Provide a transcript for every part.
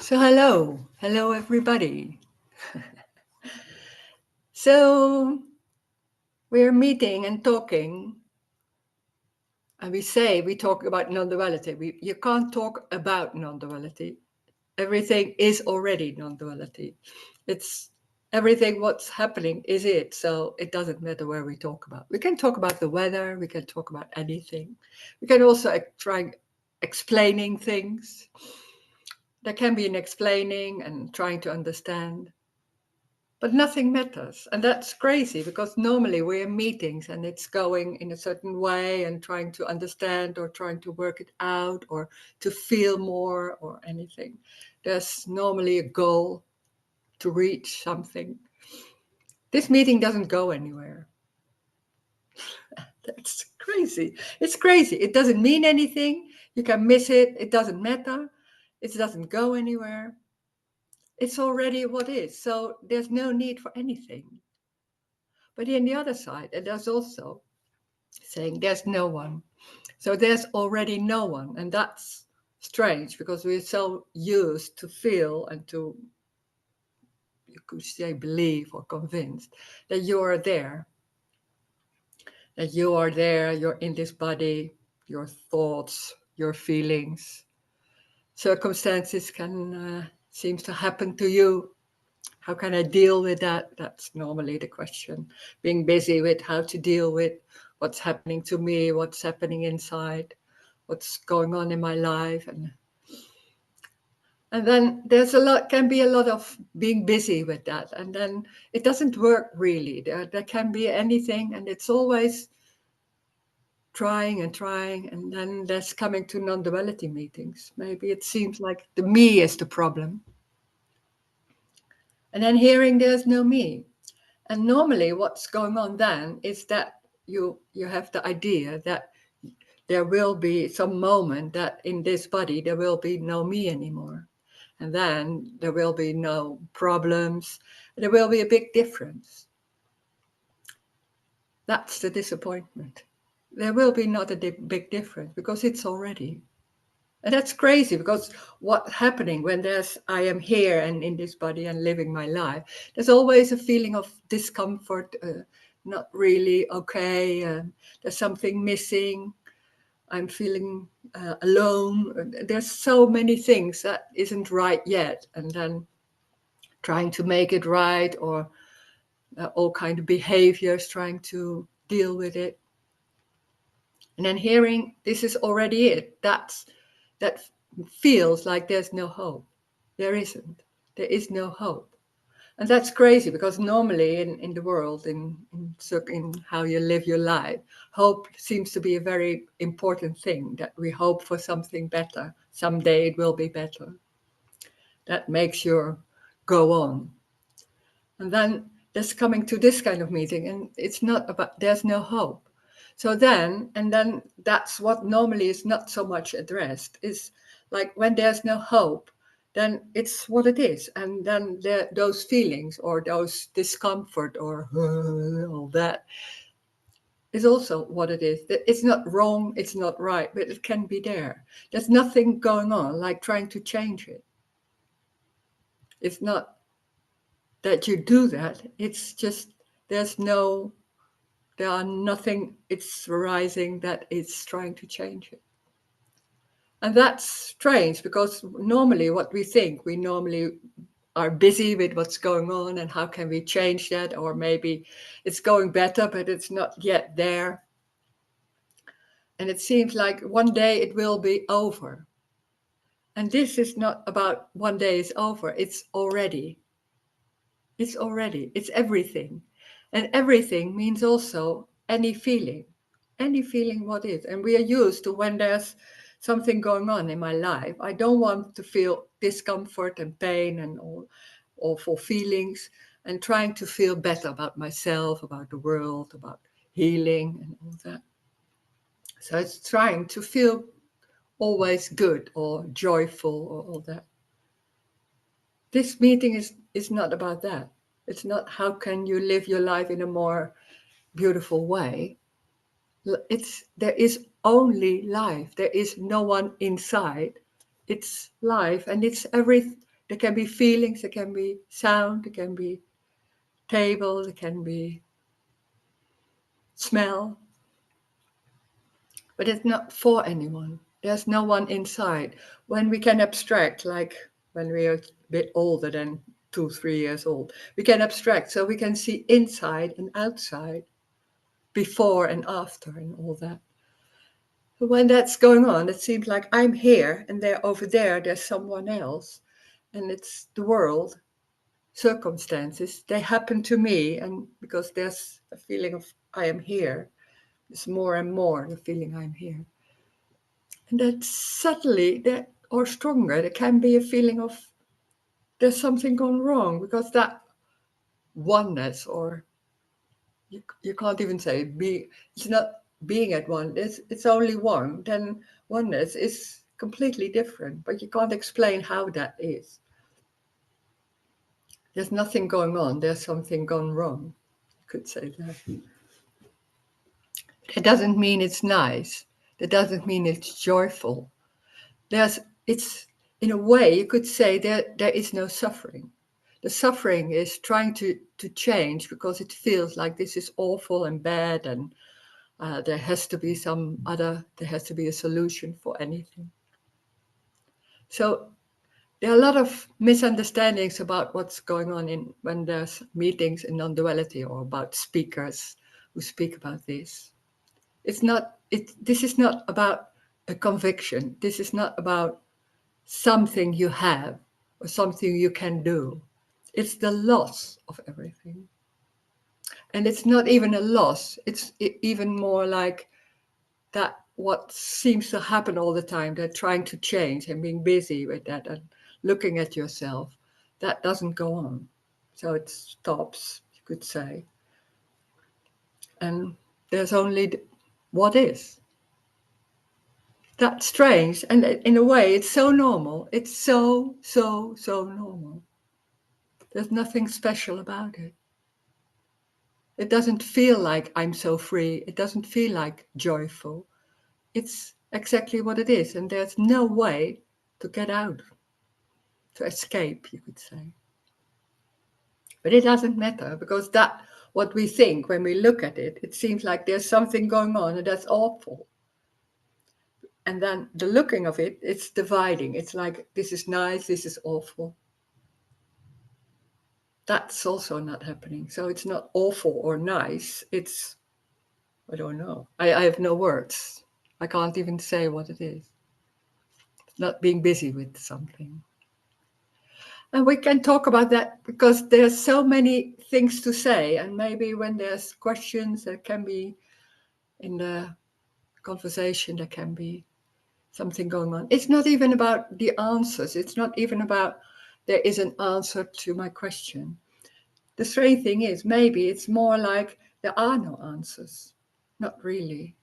So hello everybody. So we're meeting and talking, and we talk about non-duality. You can't talk about non-duality. Everything is already non-duality. It's everything what's happening is it. So it doesn't matter where we talk about. We can talk about the weather. We can talk about anything. We can also try explaining things. There can be an explaining and trying to understand. But nothing matters. And that's crazy because normally we're in meetings and it's going in a certain way and trying to understand or trying to work it out or to feel more or anything. There's normally a goal to reach something. This meeting doesn't go anywhere. That's crazy. It's crazy. It doesn't mean anything. You can miss it. It doesn't matter. It doesn't go anywhere. It's already what is. So there's no need for anything. But in the other side, and there's also saying there's no one. So there's already no one. And that's strange because we're so used to feel and to, you could say, believe or convinced that you are there. That you are there, you're in this body, your thoughts, your feelings. Circumstances can seems to happen to you. How can I deal with that? That's normally the question. Being busy with how to deal with what's happening to me, what's happening inside, what's going on in my life. And then can be a lot of being busy with that. And then it doesn't work really. There can be anything, and it's always trying. And then there's coming to non-duality meetings. Maybe it seems like the me is the problem. And then hearing there's no me. And normally what's going on then is that you have the idea that there will be some moment that in this body there will be no me anymore. And then there will be no problems. There will be a big difference. That's the disappointment. There will be not a big difference because it's already. And that's crazy because what's happening when I am here and in this body and living my life, there's always a feeling of discomfort, not really okay, there's something missing, I'm feeling alone. There's so many things that isn't right yet. And then trying to make it right or all kind of behaviors, trying to deal with it. And then hearing this is already it. That feels like there's no hope. There isn't. There is no hope. And that's crazy because normally in the world, in how you live your life, hope seems to be a very important thing, that we hope for something better. Someday it will be better. That makes you go on. And then there's coming to this kind of meeting and it's not about, there's no hope. So then that's what normally is not so much addressed, is like when there's no hope, then it's what it is. And then those feelings or those discomfort or all that is also what it is. It's not wrong, it's not right, but it can be there. There's nothing going on like trying to change it. It's not that you do that. It's just there are nothing, it's arising that it's trying to change it. And that's strange because normally what we normally are busy with what's going on and how can we change that, or maybe it's going better, but it's not yet there. And it seems like one day it will be over. And this is not about one day is over, it's already. It's already, it's everything. And everything means also any feeling what is. And we are used to when there's something going on in my life, I don't want to feel discomfort and pain and all awful feelings, and trying to feel better about myself, about the world, about healing and all that. So it's trying to feel always good or joyful or all that. This meeting is not about that. It's not how can you live your life in a more beautiful way. There is only life. There is no one inside. It's life, and it's There can be feelings, there can be sound, there can be table, there can be smell. But it's not for anyone. There's no one inside. When we can abstract, like when we are a bit older than 2, 3 years old, we can abstract so we can see inside and outside, before and after, and all that. But when that's going on, it seems like I'm here and they're over there, there's someone else, and it's the world, circumstances, they happen to me, and because there's a feeling of I am here, it's more and more the feeling I'm here. And that subtly, that or stronger, there can be a feeling of there's something gone wrong, because that oneness, or you can't even say be, it's not being at one, it's only one, then oneness is completely different, but you can't explain how that is. There's nothing going on, there's something gone wrong, you could say that. It doesn't mean it's nice, that doesn't mean it's joyful. It's in a way you could say there is no suffering. The suffering is trying to change because it feels like this is awful and bad, and there has to be a solution for anything. So there are a lot of misunderstandings about what's going on when there's meetings in non-duality, or about speakers who speak about this. This is not about a conviction. This is not about something you have or something you can do. It's the loss of everything. And it's not even a loss. It's even more like that what seems to happen all the time, that trying to change and being busy with that and looking at yourself, that doesn't go on. So it stops, you could say. And there's only what is. That's strange. And in a way, it's so normal. It's so normal. There's nothing special about it. It doesn't feel like I'm so free. It doesn't feel like joyful. It's exactly what it is. And there's no way to get out, to escape, you could say. But it doesn't matter, because that, what we think when we look at it, it seems like there's something going on and that's awful. And then the looking of it, it's dividing. It's like, this is nice, this is awful. That's also not happening. So it's not awful or nice. It's, I don't know. I have no words. I can't even say what it is. It's not being busy with something. And we can talk about that because there's so many things to say. And maybe when there's questions, there can be, in the conversation, there can be something going on. It's not even about the answers. It's not even about there is an answer to my question. The strange thing is, maybe it's more like there are no answers. Not really.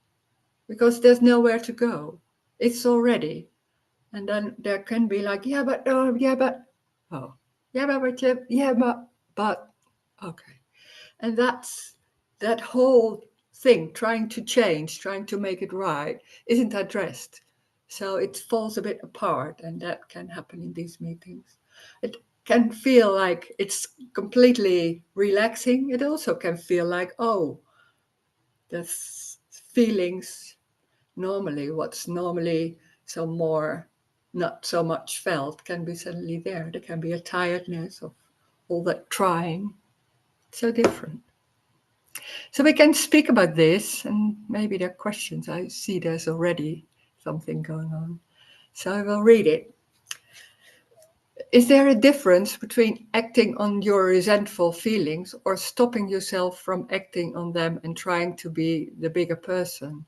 Because there's nowhere to go. It's already. And then there can be like, yeah, but, oh, okay. And that's that whole thing, trying to change, trying to make it right, isn't addressed. So it falls a bit apart, and that can happen in these meetings. It can feel like it's completely relaxing. It also can feel like, oh, there's feelings normally, what's normally so more not so much felt can be suddenly there. There can be a tiredness of all that trying. So different. So we can speak about this, and maybe there are questions. I see there's already something going on. So I will read it. Is there a difference between acting on your resentful feelings or stopping yourself from acting on them and trying to be the bigger person?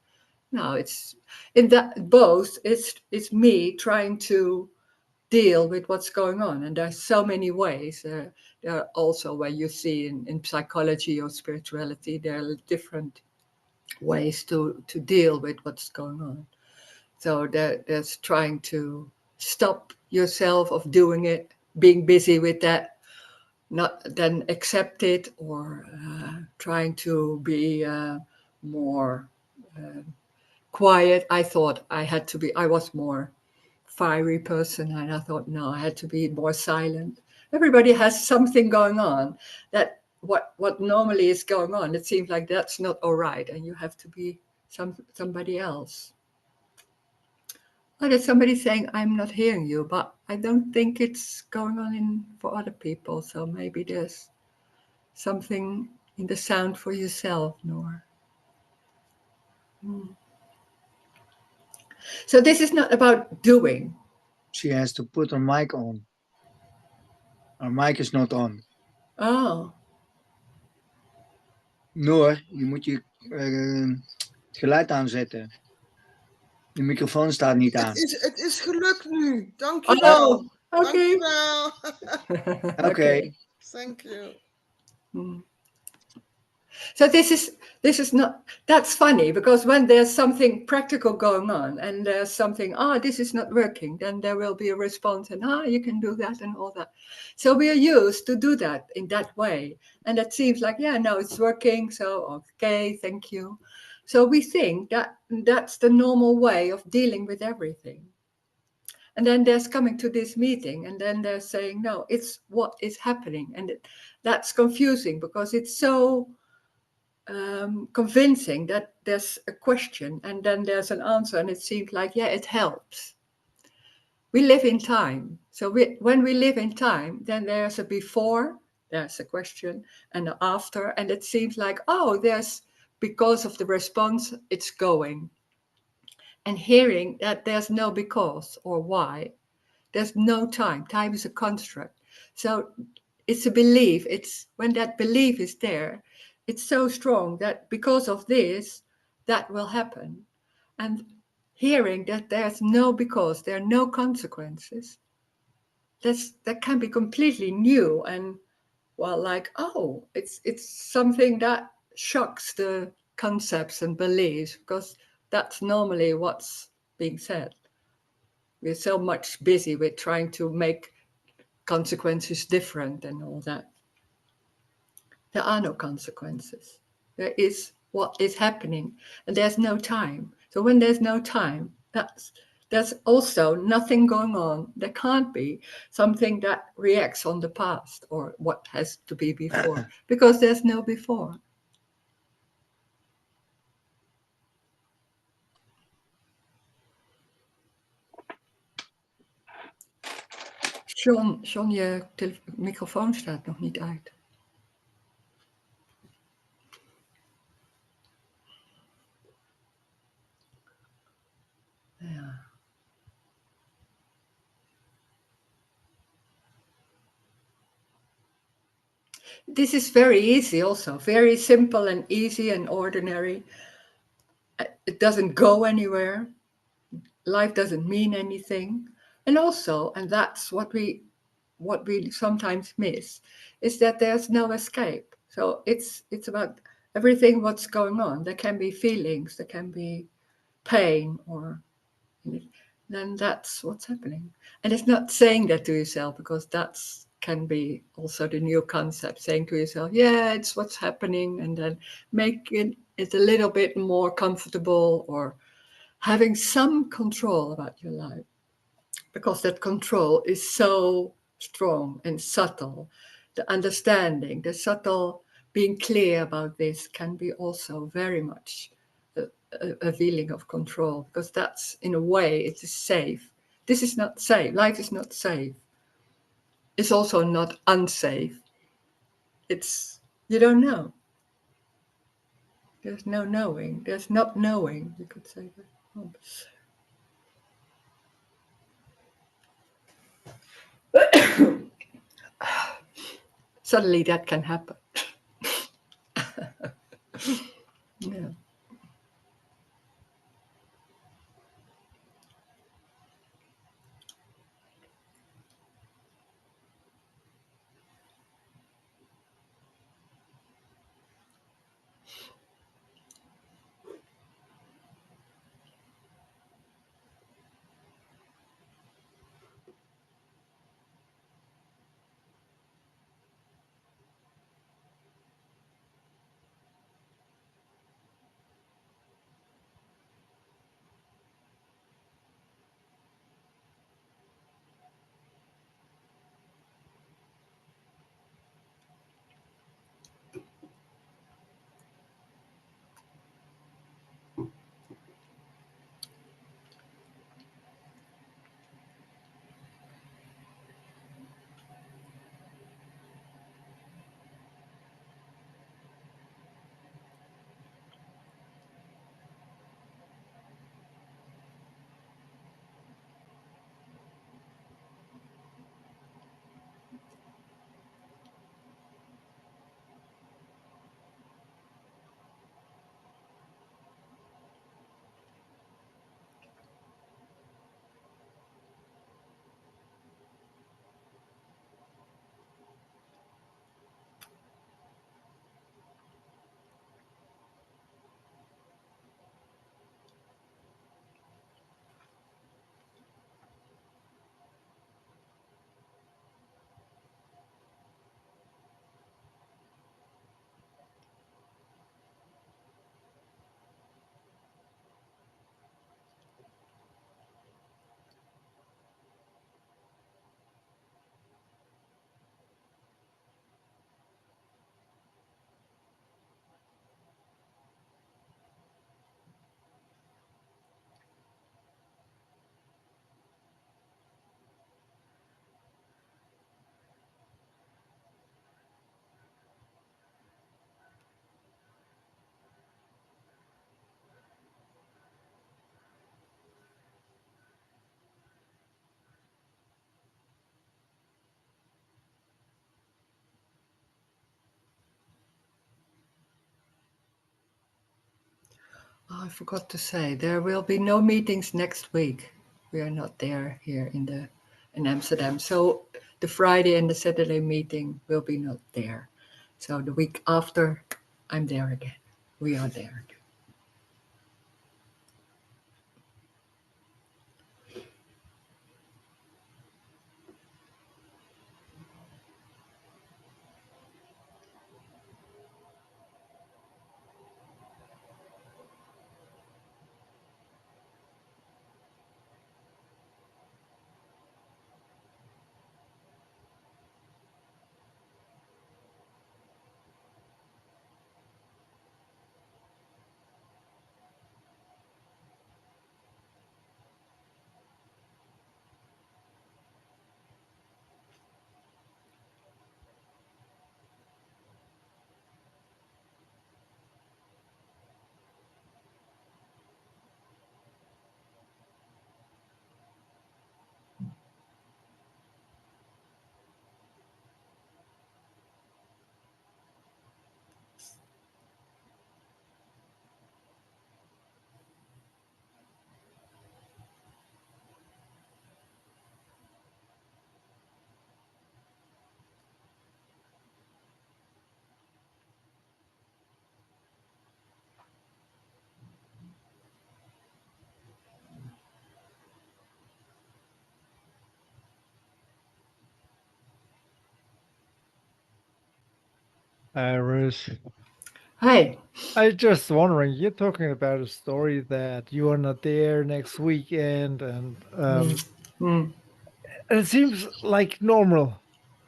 No, it's in that both. It's me trying to deal with what's going on, and there's so many ways. There are also where you see in psychology or spirituality, there are different ways to deal with what's going on. So there's trying to stop yourself of doing it, being busy with that, not then accept it, or trying to be more quiet. I thought I was more fiery person, and I thought, no, I had to be more silent. Everybody has something going on that what normally is going on. It seems like that's not all right, and you have to be somebody else. Oh, there's somebody saying, I'm not hearing you, but I don't think it's going on for other people. So maybe there's something in the sound for yourself, Noor. So this is not about doing. She has to put her mic on. Her mic is not on. Oh, Noor, je moet je geluid aanzetten. De microfoon staat niet aan. Het is gelukt nu. oh, Dankjewel. okay. Dankjewel. Okay. Thank you. So this is not, that's funny, because when there's something practical going on and there's something, this is not working, then there will be a response and you can do that and all that. So we are used to do that in that way. And it seems like, yeah, no, it's working. So, okay, thank you. So we think that that's the normal way of dealing with everything. And then there's coming to this meeting and then they're saying, no, it's what is happening. And that's confusing because it's so convincing that there's a question and then there's an answer, and it seems like, yeah, it helps. We live in time. So when we live in time, then there's a before, there's a question, and an after, and it seems like, there's, because of the response, it's going. And hearing that there's no because or why, there's no time. Time is a construct. So it's a belief. It's when that belief is there, it's so strong that because of this, that will happen. And hearing that there's no because, there are no consequences, that can be completely new and, well, like, it's something that shocks the concepts and beliefs, because that's normally what's being said. We're so much busy with trying to make consequences different and all that. There are no consequences. There is what is happening, and there's no time. So when there's no time, there's also nothing going on. There can't be something that reacts on the past or what has to be before, because there's no before. John, je microfoon staat nog niet uit. Ja. This is very easy also, very simple and easy and ordinary. It doesn't go anywhere. Life doesn't mean anything. And also, and that's what we sometimes miss, is that there's no escape. So it's about everything what's going on. There can be feelings, there can be pain, or then that's what's happening. And it's not saying that to yourself, because that's can be also the new concept, saying to yourself, yeah, it's what's happening, and then make it a little bit more comfortable, or having some control about your life, because that control is so strong and subtle. The understanding, the subtle being clear about this can be also very much a feeling of control, because that's, in a way, it is safe. This is not safe. Life is not safe. It's also not unsafe. It's, you don't know. There's no knowing. There's not knowing, you could say that. Suddenly that can happen. Yeah. Oh, I forgot to say there will be no meetings next week. We are not there here in Amsterdam. So the Friday and the Saturday meeting will be not there. So the week after, I'm there again. We are there again. Roes. Hi. I just wondering, you're talking about a story that you are not there next weekend, and Mm, it seems like normal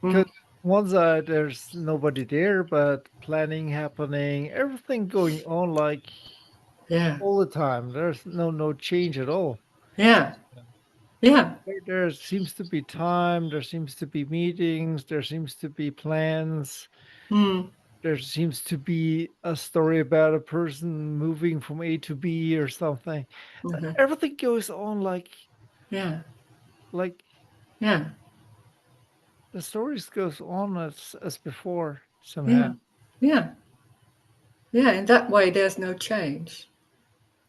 because mm, one side there's nobody there, but planning happening, everything going on like yeah. all the time. There's no change at all. Yeah. Yeah. There seems to be time, there seems to be meetings, there seems to be plans, Mm, there seems to be a story about a person moving from A to B or something. But uh-huh. everything goes on Yeah. like Yeah. the stories goes on as before Yeah. somehow. Yeah. Yeah. In that way, there's no change.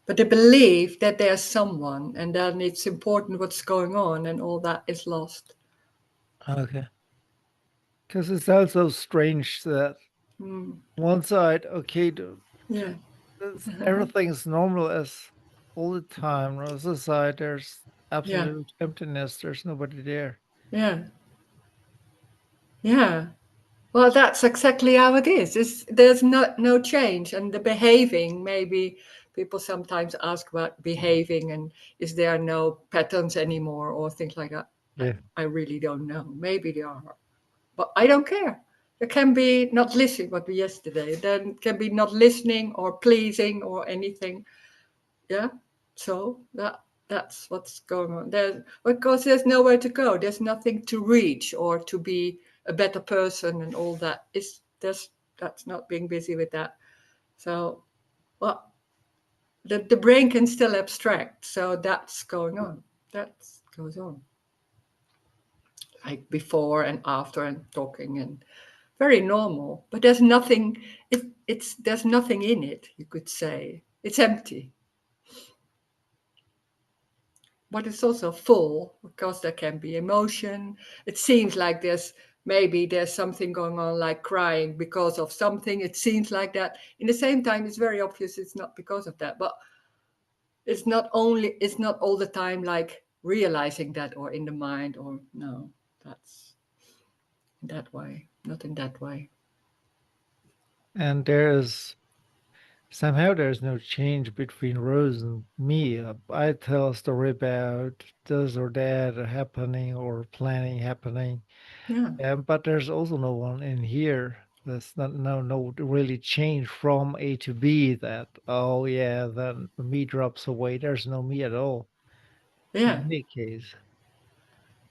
But the belief that there's someone and then it's important what's going on and all that is lost. Okay. Because it sounds so strange that Mm, one side, okay, yeah. everything's normal as all the time. On the other side, there's Yeah. absolute emptiness. There's nobody there. Yeah. Yeah. Well, that's exactly how it is. There's no change, and the behaving. Maybe people sometimes ask about behaving, and is there no patterns anymore, or things like that. Yeah. I really don't know. Maybe there are, but I don't care. There can be not listening, what we yesterday. Then can be not listening or pleasing or anything. Yeah. So that's what's going on there, because there's nowhere to go. There's nothing to reach or to be a better person and all that. Is there's That's not being busy with that. So well, the brain can still abstract. So that's going on. That goes on. Like before and after and talking and very normal. But there's nothing it's there's nothing in it, you could say. It's empty. But it's also full because there can be emotion. It seems like there's something going on, like crying because of something. It seems like that. In the same time, it's very obvious it's not because of that. But it's not all the time like realizing that or in the mind or no, that's in that way, not in that way. And there's no change between Rose and me. I tell a story about this or that happening or planning happening. Yeah, But there's also no one in here. There's no really change from A to B that, oh yeah, then me drops away. There's no me at all in yeah. any case.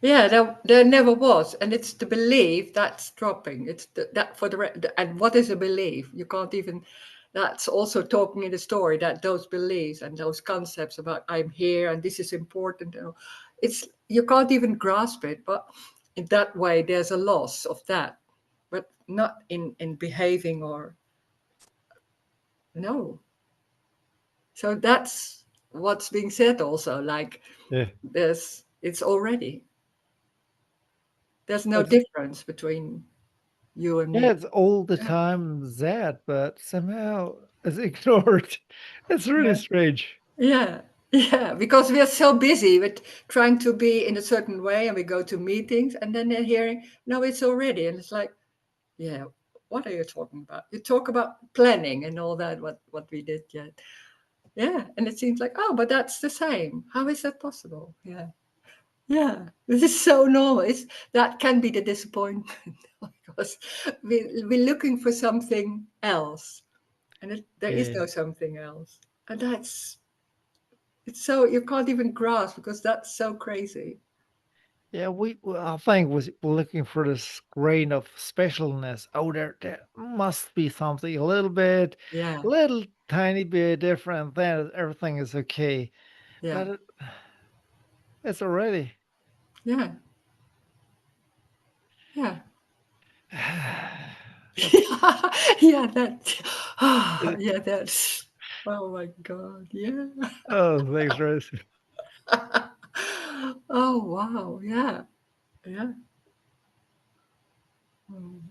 Yeah, there never was, and it's the belief that's dropping. It's that for and what is a belief? You can't even. That's also talking in the story that those beliefs and those concepts about I'm here and this is important. It's you can't even grasp it, but in that way, there's a loss of that, but not in behaving or no. So that's what's being said also, like Yeah. it's already. There's no It's, difference between you and yeah, me. it's all the Yeah. time that, but somehow it's ignored. It's really Yeah. strange. Yeah, yeah, because we are so busy with trying to be in a certain way, and we go to meetings, and then they're hearing, no, it's already, and it's like, yeah, what are you talking about? You talk about planning and all that, what we did yet. Yeah, and it seems like, oh, but that's the same. How is that possible? Yeah, yeah, this is so normal. That can be the disappointment because we're looking for something else, and there is Yeah. no something else, and it's so you can't even grasp because that's so crazy. Yeah, I think we're looking for this grain of specialness. Oh, there must be something a Yeah, little tiny bit different. Then everything is okay. yeah, But it's already. yeah, yeah. That's Yeah, that. Yeah, that's. Oh my God. Yeah. oh, thanks, Rose. Oh wow. Yeah. Yeah. Mm.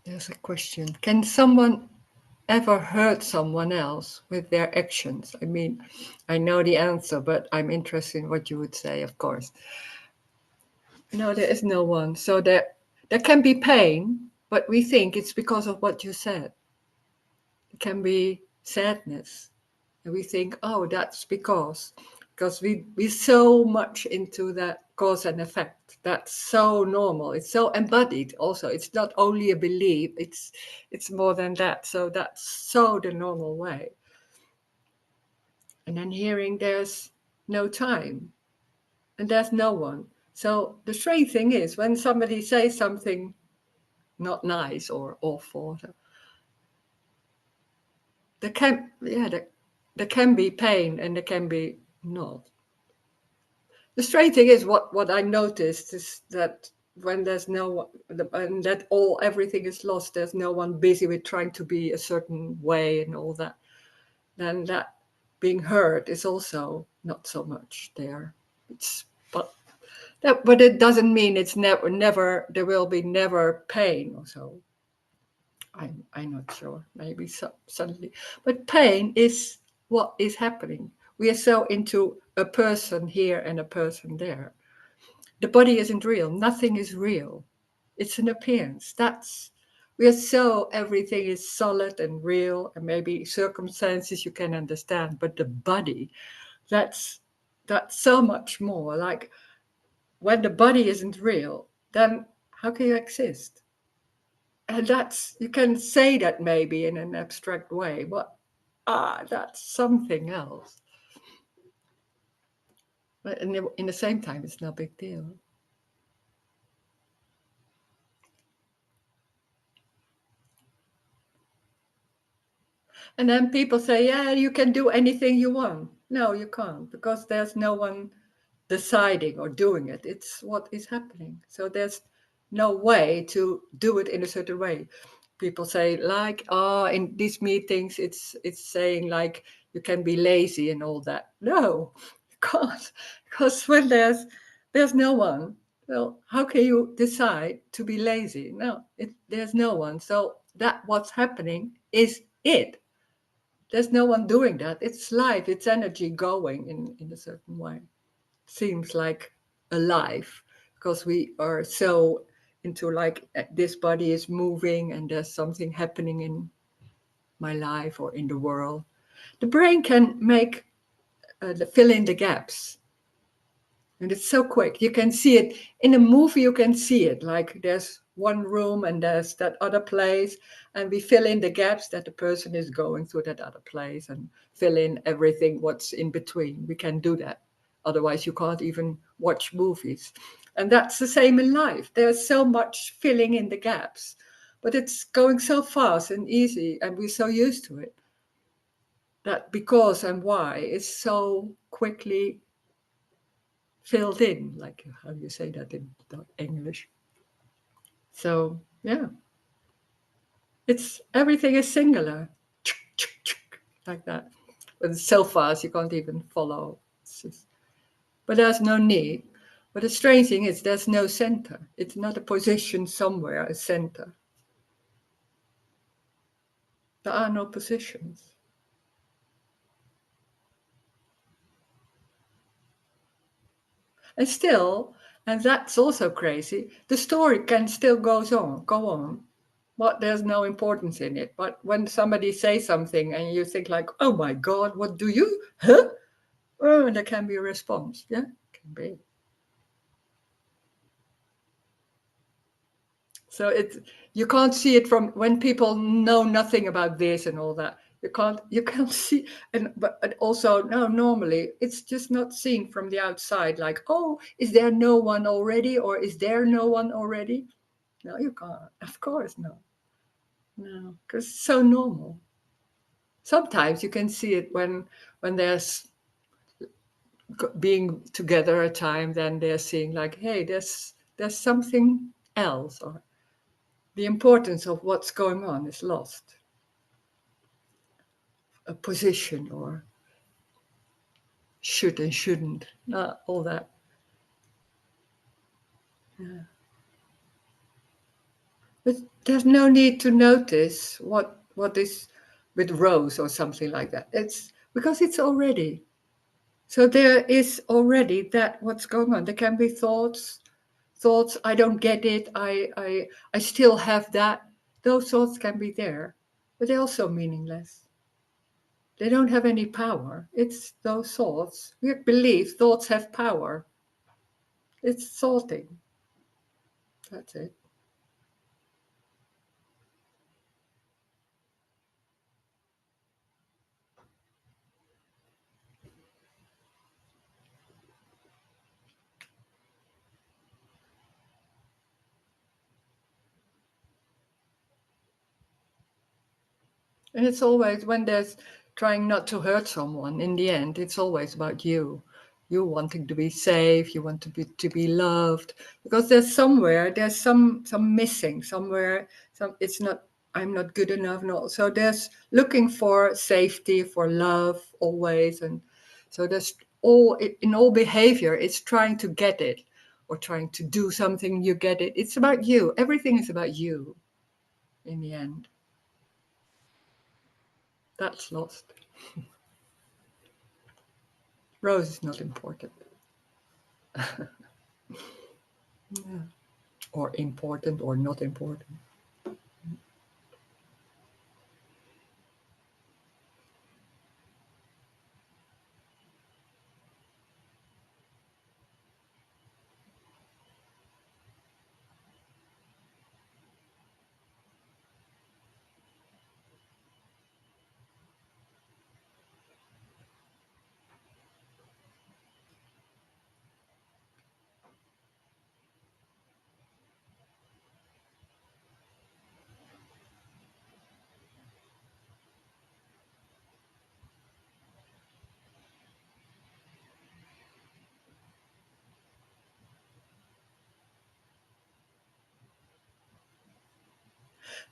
There's a question. Can someone ever hurt someone else with their actions? I mean, I know the answer, but I'm interested in what you would say, of course. No, there is no one. So there can be pain, but we think it's because of what you said. It can be sadness. And we think, oh, that's because we so much into that cause and effect. That's so normal. It's so embodied also. It's not only a belief, it's more than that. So that's so the normal way. And then hearing there's no time. and there's no one. So the strange thing is when somebody says something not nice or awful, there can there can be pain and there can be not. The strange thing is what I noticed is that when there's no one, and that everything is lost, there's no one busy with trying to be a certain way and all that, then that being heard is also not so much there. It's but it doesn't mean it's never there will be never pain or so. I'm not sure. Maybe suddenly, but pain is what is happening. We are so into a person here and a person there. The body isn't real. Nothing is real. It's an appearance. We are so everything is solid and real, and maybe circumstances you can understand, but the body, that's so much more. Like when the body isn't real, then how can you exist? And that's, you can say that maybe in an abstract way, but that's something else. But in the same time, it's no big deal. And then people say, yeah, you can do anything you want. No, you can't, because there's no one deciding or doing it. It's what is happening. So there's no way to do it in a certain way. People say like, in these meetings, it's saying like you can be lazy and all that. No, you can't, because when there's no one, well, how can you decide to be lazy? No, there's no one. So that what's happening is it. There's no one doing that. It's life, it's energy going in a certain way. Seems like alive because we are so into like this body is moving and there's something happening in my life or in the world. The brain can make fill in the gaps. And it's so quick. You can see it in a movie. You can see it like there's one room and there's that other place, and we fill in the gaps that the person is going through that other place and fill in everything what's in between. We can do that. Otherwise, you can't even watch movies. And that's the same in life. There's so much filling in the gaps, but it's going so fast and easy, and we're so used to it that because and why is so quickly filled in, like how you say that in English. So yeah, it's everything is singular, like that. But it's so fast you can't even follow. But there's no need. But the strange thing is there's no center. It's not a position somewhere, a center. There are no positions. And still, and that's also crazy, the story can still go on, but there's no importance in it. But when somebody says something and you think like, oh my God, what do you, huh? Oh, there can be a response. Yeah, can be. So you can't see it from when people know nothing about this and all that. You can't see, but also no, normally it's just not seen from the outside. Like, oh, is there no one already, or is there no one already? No, you can't. Of course, no, because it's so normal. Sometimes you can see it when there's being together a time, then they're seeing like, hey, there's something else, or the importance of what's going on is lost. A position or should and shouldn't, all that. Yeah. But there's no need to notice what is with Rose or something like that. It's because it's already. So there is already that what's going on. There can be thoughts, I don't get it, I still have that. Those thoughts can be there, but they're also meaningless. They don't have any power. It's those thoughts. We believe thoughts have power. It's salting. That's it. And it's always when there's trying not to hurt someone, in the end, it's always about you. You wanting to be safe, you want to be loved. Because there's somewhere, there's some missing somewhere, some it's not I'm not good enough. No. So there's looking for safety, for love always. And so there's all in all behavior, it's trying to get it or trying to do something, you get it. It's about you. Everything is about you in the end. That's lost. Rose is not important. Yeah. Or important or not important.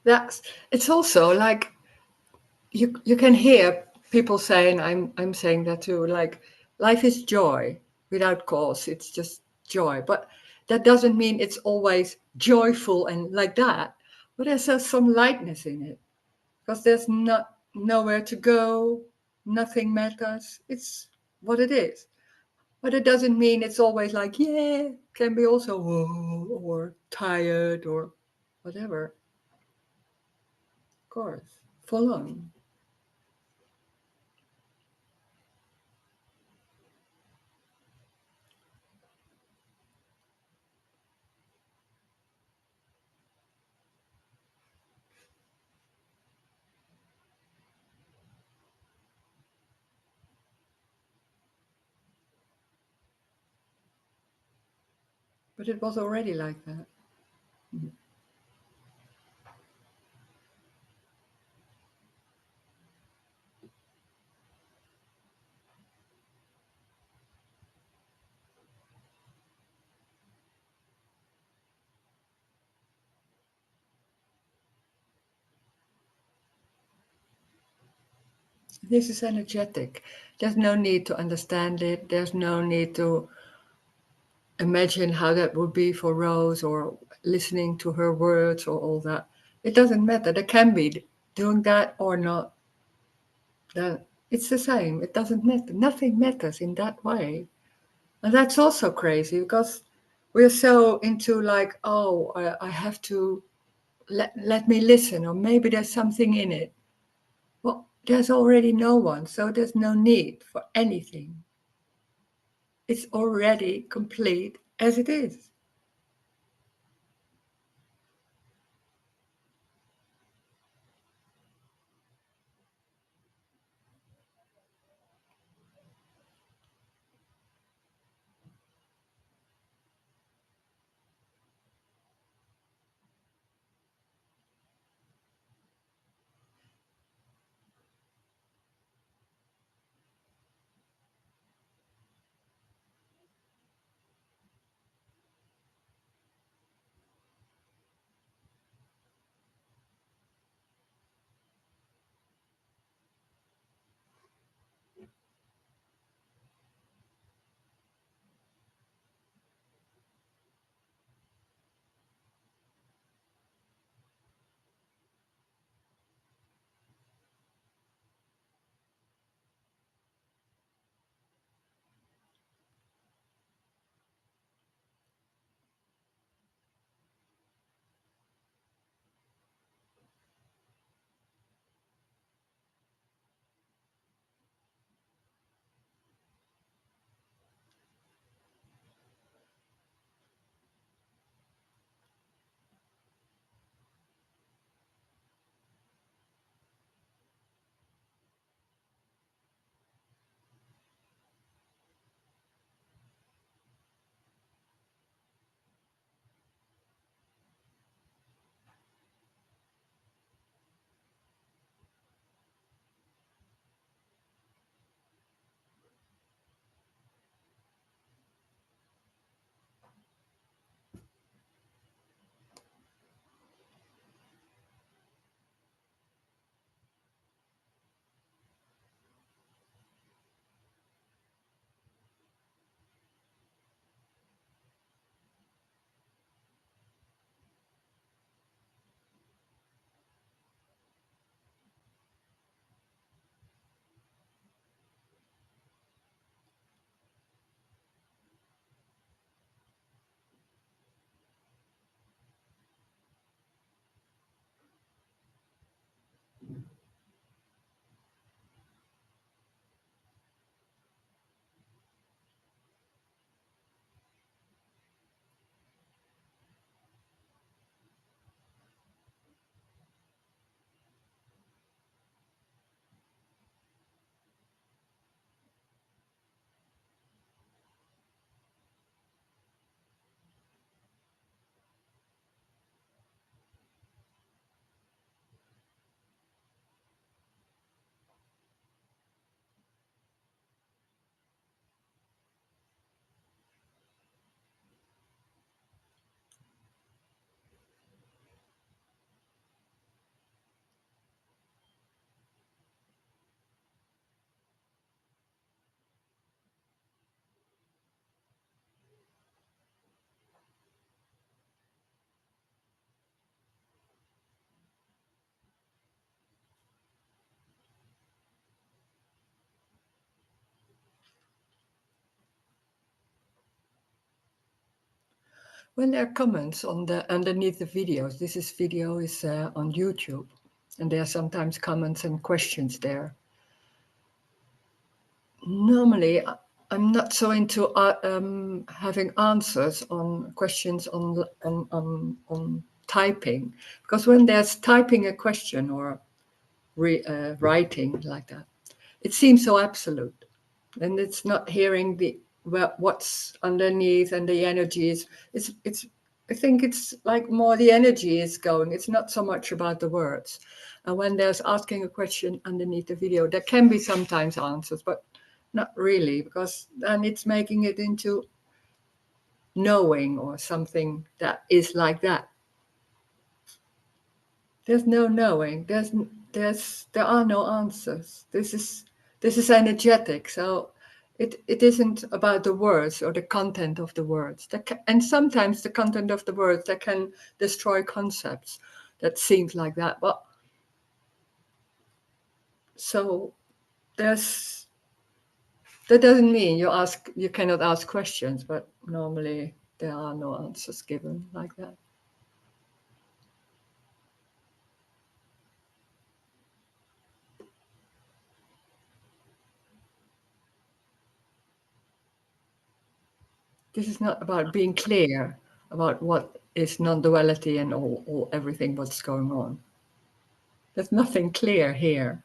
That's it's also like you can hear people saying, I'm saying that too, like life is joy without cause, it's just joy. But that doesn't mean it's always joyful and like that. But there's some lightness in it. Because there's not nowhere to go, nothing matters. It's what it is. But it doesn't mean it's always like, yeah, can be also whoa, or tired or whatever. Of course, full on. But it was already like that. This is energetic. There's no need to understand it. There's no need to imagine how that would be for Rose or listening to her words or all that. It doesn't matter. There can be doing that or not. Then it's the same. It doesn't matter. Nothing matters in that way. And that's also crazy because we're so into like, oh, I have to let me listen, or maybe there's something in it. Well, there's already no one, so there's no need for anything. It's already complete as it is. When there are comments on the underneath the videos, this video is on YouTube, and there are sometimes comments and questions there. Normally, I'm not so into having answers on questions on typing, because when there's typing a question or writing like that, it seems so absolute, and it's not hearing what's underneath and the energies. It's I think it's like more the energy is going. It's not so much about the words. And when there's asking a question underneath the video, there can be sometimes answers, but not really, because then it's making it into knowing or something that is like that. There's no knowing. There are no answers. This is energetic. So it isn't about the words or the content of the words. And sometimes the content of the words that can destroy concepts. That seems like that. But so that doesn't mean you cannot ask questions, but normally there are no answers given like that. This is not about being clear about what is non-duality and all everything what's going on. There's nothing clear here.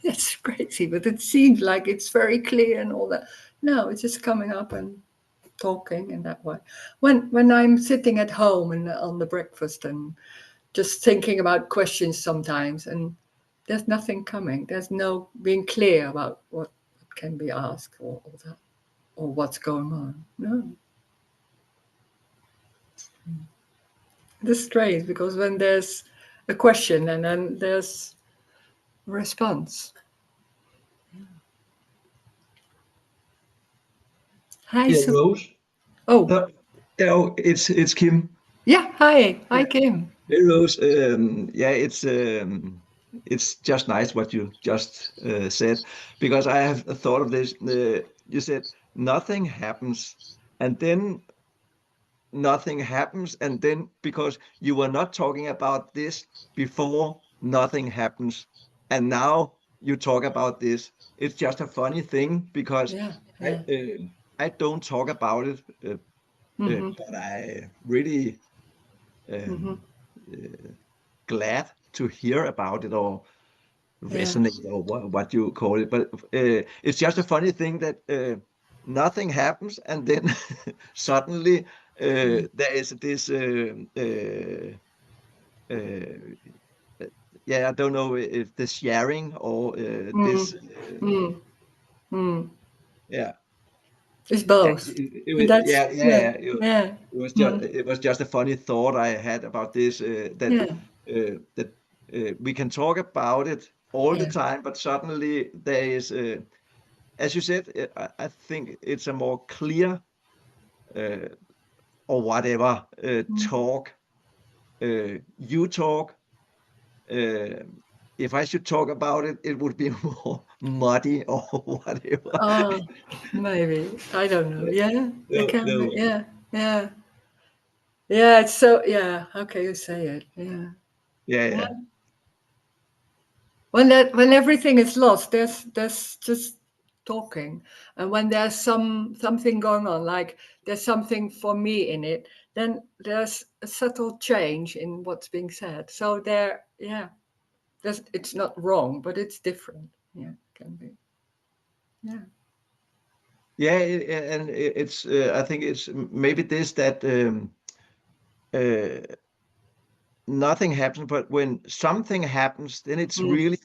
It's crazy, but it seems like it's very clear and all that. No, it's just coming up and talking in that way. When I'm sitting at home and on the breakfast and just thinking about questions sometimes, and there's nothing coming. There's no being clear about what can be asked or that, or what's going on. No. It's strange because when there's a question and then there's a response. Hi, Yeah, Rose. Oh, Oh, it's Kim. yeah. Hi, Kim. Hey, Rose. Yeah, it's just nice what you just said, because I have thought of this. You said nothing happens, and then nothing happens, and then because you were not talking about this before, nothing happens, and now you talk about this. It's just a funny thing because Yeah. I don't talk about it, but I really glad to hear about it or resonate or what you call it. But it's just a funny thing that nothing happens, and then suddenly there is this yeah, I don't know if the sharing or this yeah. It's Yeah, both. That's yeah. it was just a funny thought I had about this, that we can talk about it all the time, but suddenly there is, as you said, I think it's a more clear or whatever talk. You talk. If I should talk about it, it would be more muddy or whatever. Oh, maybe. I don't know. Yeah, it No, can be. no. Yeah. It's so how can you say it? Yeah. Yeah. When everything is lost, there's just talking, and when there's something going on, like there's something for me in it, then there's a subtle change in what's being said. So it's not wrong, but it's different. Yeah, it can be. Yeah. Yeah, and it's I think it's maybe this that uh, nothing happens, but when something happens, then it's really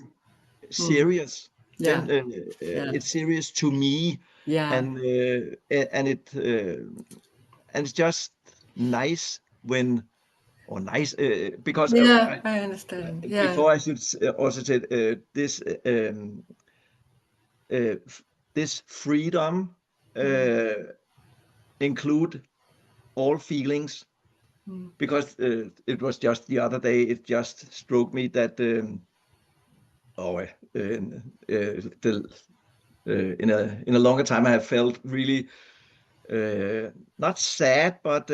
serious. Yeah. Then Yeah. it's serious to me, Yeah. and and it's just nice when or nice because Yeah, I understand. Yeah. before I should also say this this freedom include all feelings, because it was just the other day, it just struck me that the in a longer time I have felt really not sad, but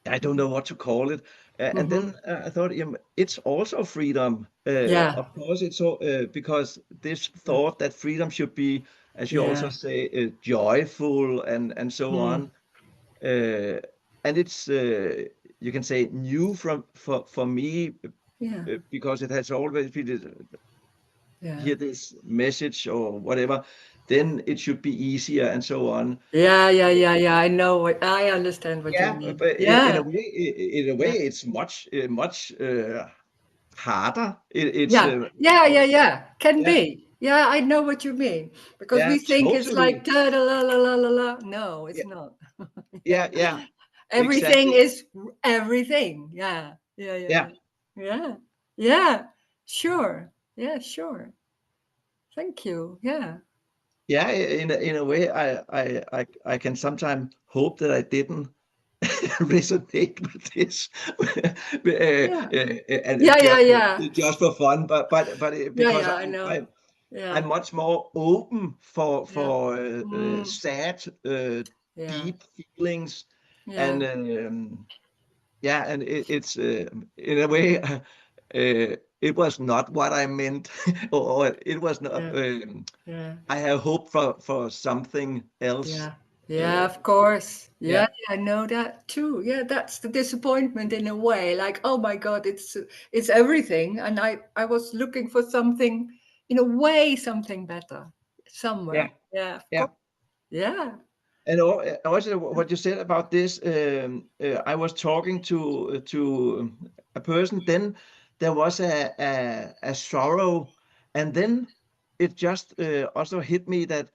I don't know what to call it. And then I thought, it's also freedom. Yeah. Of course, it's so because this thought that freedom should be, as you also Yeah. say, joyful and so on. And it's you can say new for me Yeah. because it has always been Yeah. hear this message or whatever. Then it should be easier and so on. Yeah. I know I understand what you Yeah, mean. but Yeah. in a way, it's much harder. It's Yeah. Can yeah, be. Yeah, I know what you mean. Because yeah, we think it's like totally. da da la la la la la. No, it's Yeah, not. yeah, Everything exactly. is everything. Yeah. Yeah, Yeah. Yeah. Sure. Yeah, sure. Thank you. Yeah. yeah. In a way, I can sometimes hope that I didn't resonate with this, Yeah. and Yeah, it's yeah, just yeah. for fun. But because I know. I'm Yeah. much more open Yeah. for Mm, sad, yeah. deep feelings, Yeah. and yeah, and it's in a way, it was not what I meant, or it was not. Yeah. Yeah. I have hope for something else. Yeah. Yeah, Uh, of course. yeah, I know that too. Yeah, that's the disappointment in a way. Like, oh my God, it's everything. And I was looking for something, in a way, something better yeah, somewhere. Yeah, of yeah. course. Yeah. And also what you said about this, I was talking to a person. Then there was a sorrow, and then it just also hit me that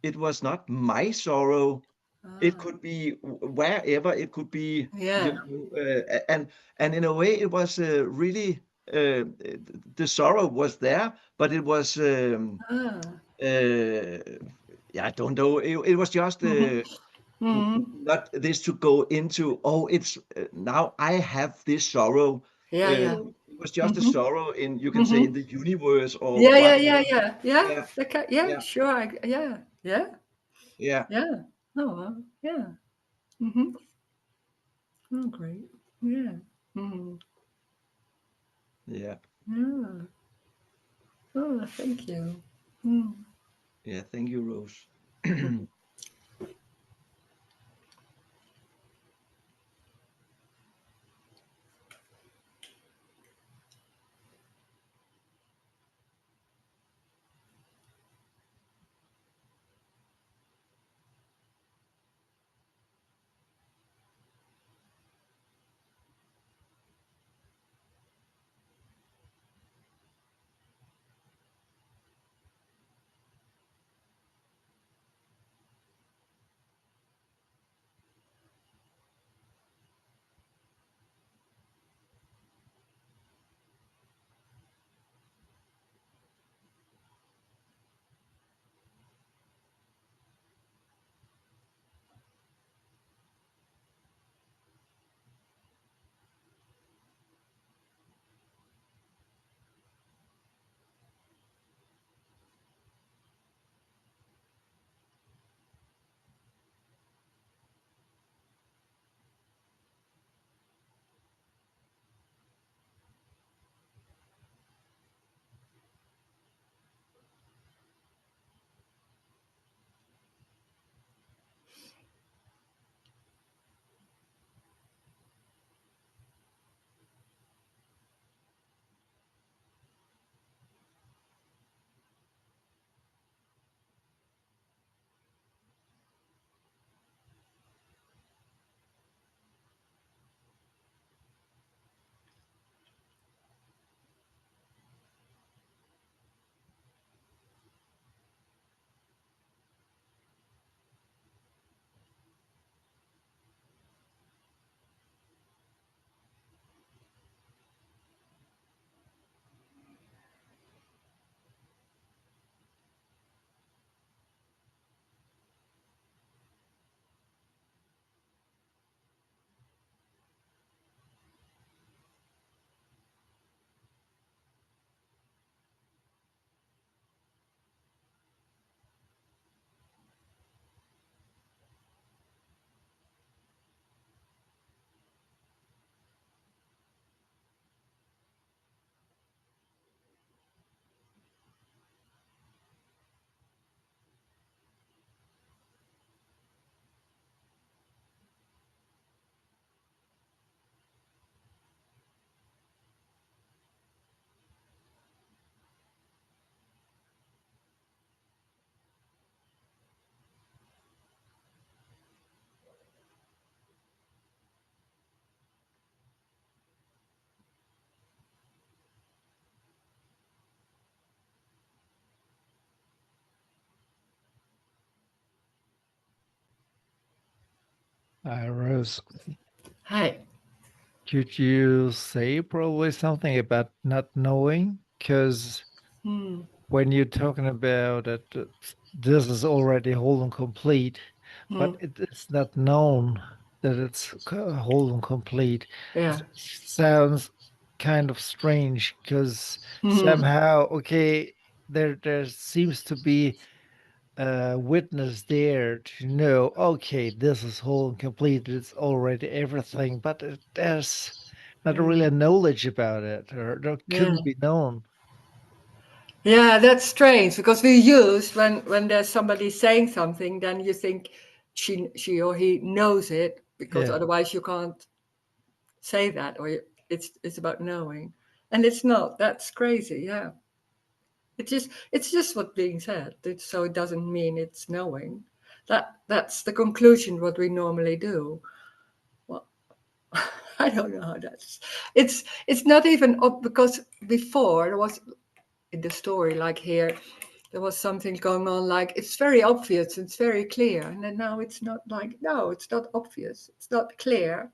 it was not my sorrow. It Ah, could be wherever. It could be, yeah. and in a way, it was really the sorrow was there, but it was Ah. yeah, I don't know. It was just Mm-hmm. Mm-hmm. not this to go into. Oh, it's now I have this sorrow. Yeah. It was just a Mm-hmm. sorrow in, you can say, in Mm-hmm. the universe or Yeah. whatever. Yeah. Yeah, Yeah, yeah, sure. Yeah. yeah, Yeah. Oh, well, yeah. Mm-hmm. Oh, great. Yeah. Mm-hmm. yeah, Yeah. Oh, thank you. Mm. yeah. Thank you, Rose. Hi, Rose. Hi. Could you say probably something about not knowing? Because Hmm. when you're talking about that, this is already whole and complete, Hmm. but it's not known that it's whole and complete. Yeah. It sounds kind of strange because Hmm. somehow, okay, there seems to be a witness there to know, okay, this is whole and complete. It's already everything, but there's not really a knowledge about it, or there Yeah. couldn't be known. Yeah, that's strange because we use when there's somebody saying something, then you think she or he knows it because Yeah. otherwise you can't say that, or it's about knowing, and it's not. That's crazy. Yeah, it's just what being said. So it doesn't mean it's knowing. That's the conclusion. What we normally do. Well, I don't know how that's. It's not even because before there was in the story like here there was something going on like it's very obvious, it's very clear, and then now it's not like no, it's not obvious, it's not clear.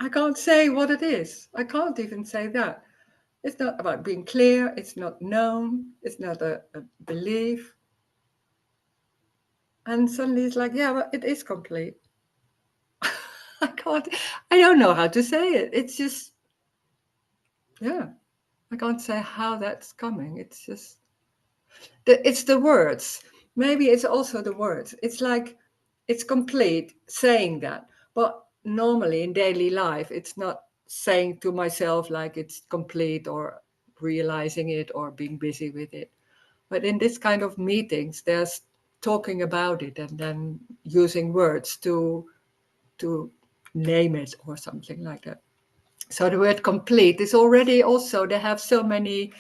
I can't say what it is. I can't even say that. It's not about being clear, it's not known, it's not a belief. And suddenly it's like, yeah, well, it is complete. I don't know how to say it. It's just, yeah, I can't say how that's coming. It's just, it's the words. Maybe it's also the words. It's like it's complete saying that, but normally in daily life, it's not saying to myself like it's complete or realizing it or being busy with it. But in this kind of meetings, there's talking about it and then using words to name it or something like that. So the word complete is already also, they have so many,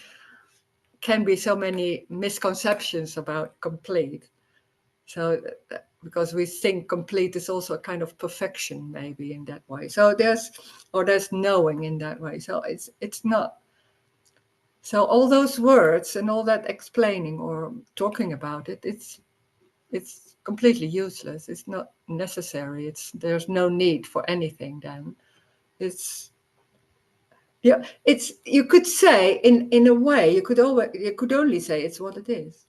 can be so many misconceptions about complete. So because we think complete is also a kind of perfection, maybe in that way. So there's knowing in that way. So it's not. So all those words and all that explaining or talking about it, it's completely useless. It's not necessary. There's no need for anything then. It's yeah. It's you could say in a way you could only say it's what it is.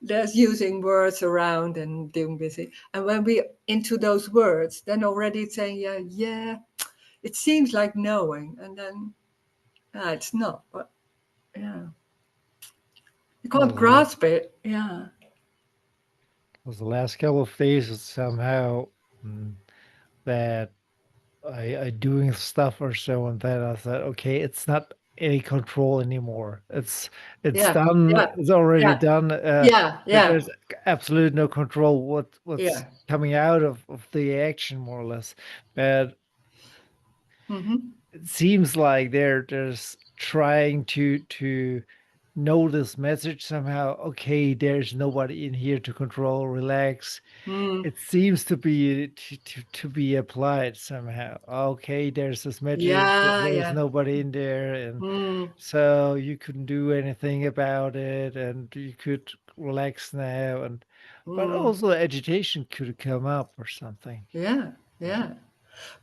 There's using words around and doing busy. And when we into those words, then already it's saying, yeah, it seems like knowing. And then it's not. But yeah. You can't Well, grasp it. Yeah. the last couple of days, it's somehow that I doing stuff or so, and then I thought, okay, it's not any control anymore. It's Yeah. done. Yeah. It's already Yeah. done. Yeah. Yeah. There's absolutely no control what's Yeah. coming out of the action, more or less. But Mm-hmm. it seems like there's trying to know this message somehow. Okay, there's nobody in here to control. Relax. Mm. It seems to be to be applied somehow. Okay, there's this message. Yeah. There's Yeah. nobody in there, and Mm. so you couldn't do anything about it, and you could relax now. And but Mm. also agitation could come up or something. Yeah. Yeah.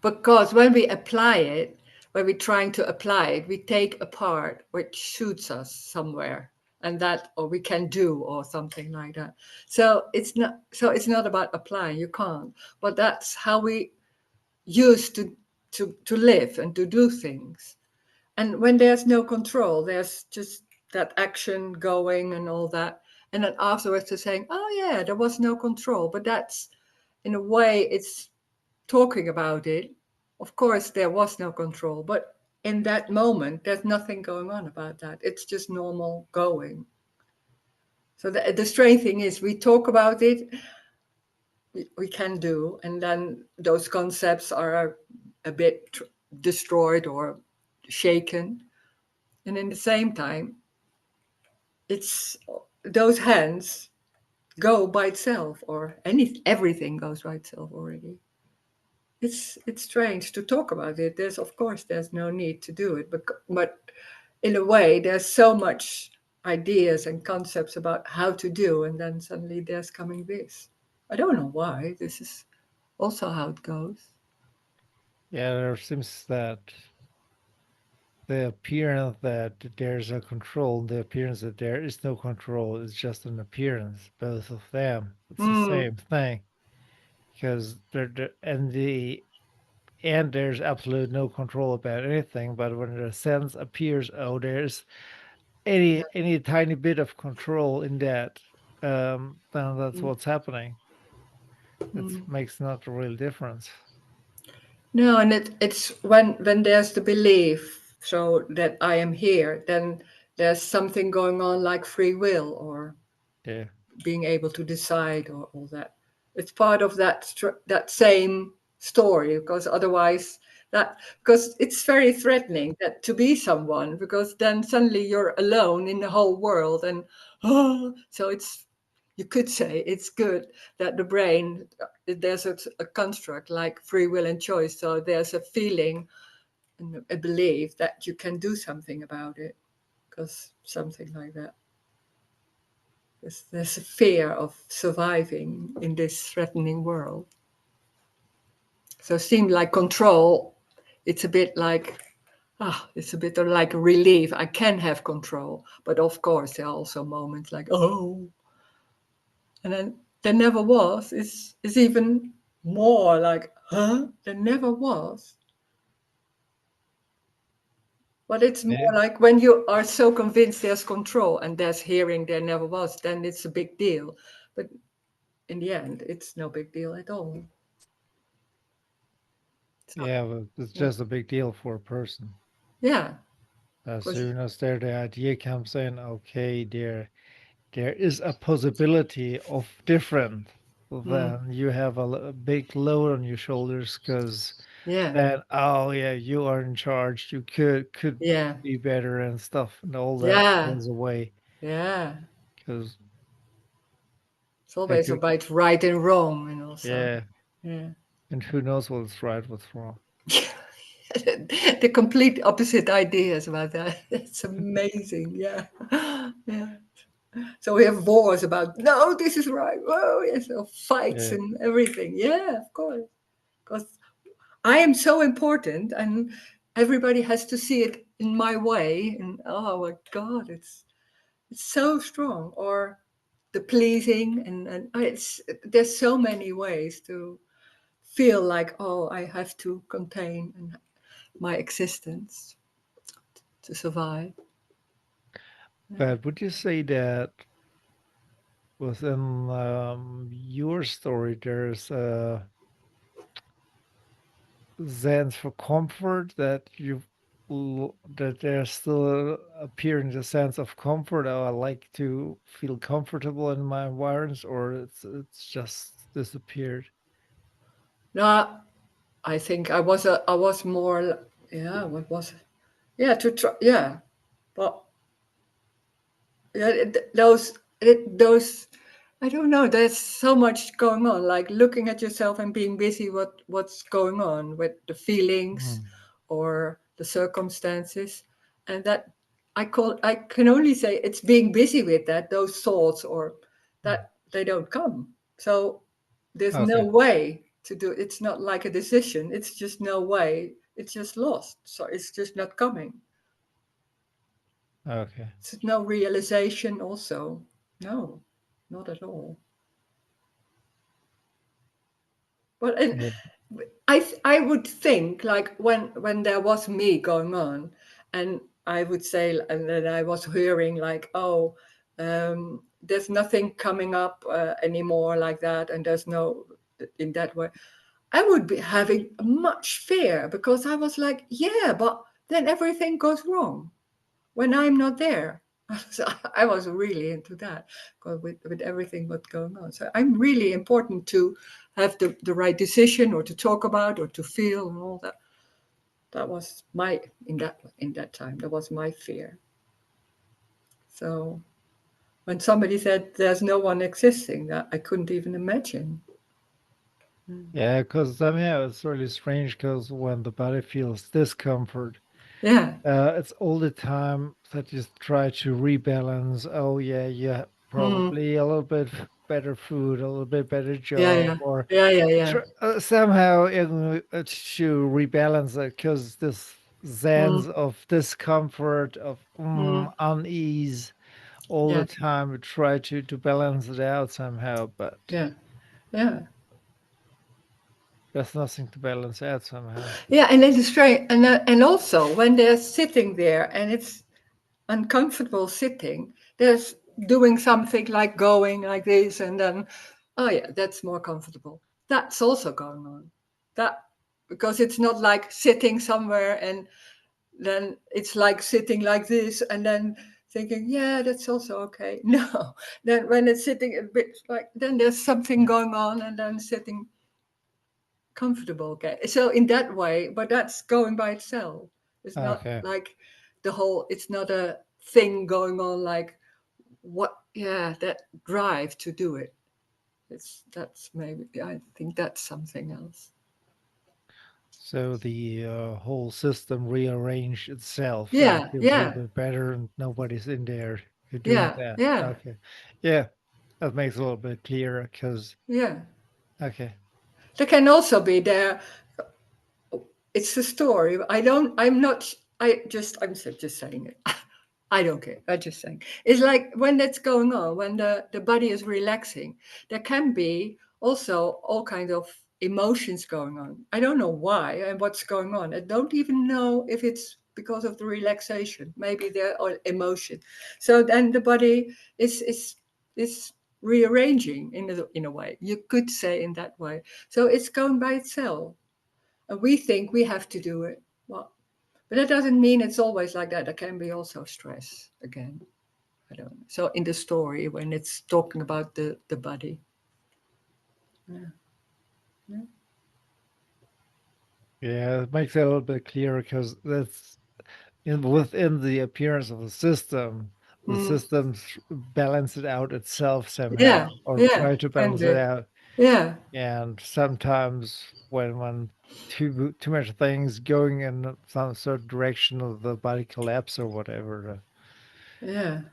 Because when we apply it, when we're trying to apply it, we take a part which suits us somewhere, and that, or we can do, or something like that. So it's not. So it's not about applying. You can't. But that's how we used to live and to do things. And when there's no control, there's just that action going and all that. And then afterwards, they're saying, "Oh yeah, there was no control." But that's in a way, it's talking about it, of course, there was no control, but in that moment, there's nothing going on about that. It's just normal going. So the strange thing is, we talk about it, we can do, and then those concepts are a bit destroyed or shaken. And in the same time, it's those hands go by itself, or everything goes by itself already. It's strange to talk about it. There's no need to do it, but in a way there's so much ideas and concepts about how to do, and then suddenly there's coming this. I don't know why. This is also how it goes. Yeah, there seems that the appearance that there's a control, the appearance that there is no control is just an appearance, both of them. It's the same thing. Because and there's absolute no control about anything, but when the sense appears, oh, there's any tiny bit of control in that, then that's what's happening. It makes not a real difference. No, and it's when there's the belief, so that I am here, then there's something going on like free will or Yeah. being able to decide or all that. It's part of that same story, because otherwise because it's very threatening that to be someone, because then suddenly you're alone in the whole world, and so it's, you could say it's good that the brain, there's a construct like free will and choice, so there's a feeling and a belief that you can do something about it, because something like that. There's a fear of surviving in this threatening world. So it seemed like control, it's a bit like, it's a bit of like a relief. I can have control. But of course, there are also moments like, oh. And then there never was. It's even more like, huh? There never was. But it's more Yeah. like when you are so convinced there's control and there's hearing there never was, then it's a big deal. But in the end, it's no big deal at all. Yeah, but it's Yeah. just a big deal for a person. Yeah. As 'Cause- soon as there the idea comes in, okay, there is a possibility of different, then you have a big load on your shoulders, because yeah. then, oh yeah, you are in charge. You could Yeah. be better and stuff, and all that Yeah. goes away, Yeah. because It's always about right and wrong, and also. yeah, Yeah. and who knows what's right, what's wrong. The complete opposite ideas about that. It's amazing. Yeah. Yeah. So we have wars about, no, this is right. Oh, yes. So fights Yeah, and everything. Yeah, of course. Because I am so important and everybody has to see it in my way. And oh my God, it's so strong. Or the pleasing, and there's so many ways to feel like, oh, I have to contain my existence to survive. but would you say that within your story there's a sense for comfort, that that there's still appearing the sense of comfort? Oh, I like to feel comfortable in my environments, or it's just disappeared? No, I think I was more, yeah, what was it? Yeah, to try, yeah, but yeah, those, I don't know. There's so much going on. Like looking at yourself and being busy. What's going on with the feelings, Mm. or the circumstances, and that I can only say it's being busy with that. Those thoughts or Mm. that they don't come. So there's no Okay. way to do. It's not like a decision. It's just no way. It's just lost. So it's just not coming. Okay. It's no realization also. No, not at all. But Yeah. I would think like when there was me going on, and I would say, and then I was hearing like, oh, there's nothing coming up anymore like that, and there's no in that way. I would be having much fear, because I was like, yeah, but then everything goes wrong when I'm not there. So I was really into that, with everything what's going on. So I'm really important to have the right decision, or to talk about, or to feel, and all that. That was my in that time. That was my fear. So when somebody said there's no one existing, that I couldn't even imagine. Yeah, because I mean, yeah, it's really strange, because when the body feels discomfort, Yeah. it's all the time that you try to rebalance. Oh yeah, yeah, Mm. probably a little bit better food, a little bit better Yeah, job, yeah, or yeah, yeah, yeah. somehow to rebalance it, because this sense of discomfort, of unease all Yeah, the time, we try to balance it out somehow, but yeah, yeah. there's nothing to balance out somehow. Yeah, and it's strange, and also when they're sitting there and it's uncomfortable sitting, there's doing something like going like this, and then, oh yeah, that's more comfortable. That's also going on. That because it's not like sitting somewhere and then it's like sitting like this and then thinking, yeah, that's also okay. No, then when it's sitting a bit like, then there's something going on, and then sitting comfortable. Okay, so in that way, but that's going by itself. It's not Okay. like the whole. It's not a thing going on like what. Yeah, that drive to do it. That's maybe. I think that's something else. So the whole system rearranged itself and it Yeah, feels a little yeah, bit better, and nobody's in there doing yeah, that. yeah, Okay. Yeah, that makes it a little bit clearer because, yeah. okay. There can also be there. It's a story. I don't. I'm not. I just. I'm just saying it. I don't care. I'm just saying. It's like when that's going on, when the body is relaxing, there can be also all kinds of emotions going on. I don't know why and what's going on. I don't even know if it's because of the relaxation. Maybe there are emotion. So then the body is rearranging in a way. You could say in that way. So it's going by itself. And we think we have to do it. Well, but that doesn't mean it's always like that. There can be also stress again. I don't know. So in the story, when it's talking about the body. Yeah. Yeah. Yeah, it makes it a little bit clearer because that's within the appearance of the Mm. system balance it out itself somehow, Yeah. or Yeah. try to Can balance it be. out. Yeah. And sometimes when too much things going in some certain direction, of the body collapse or whatever. Yeah.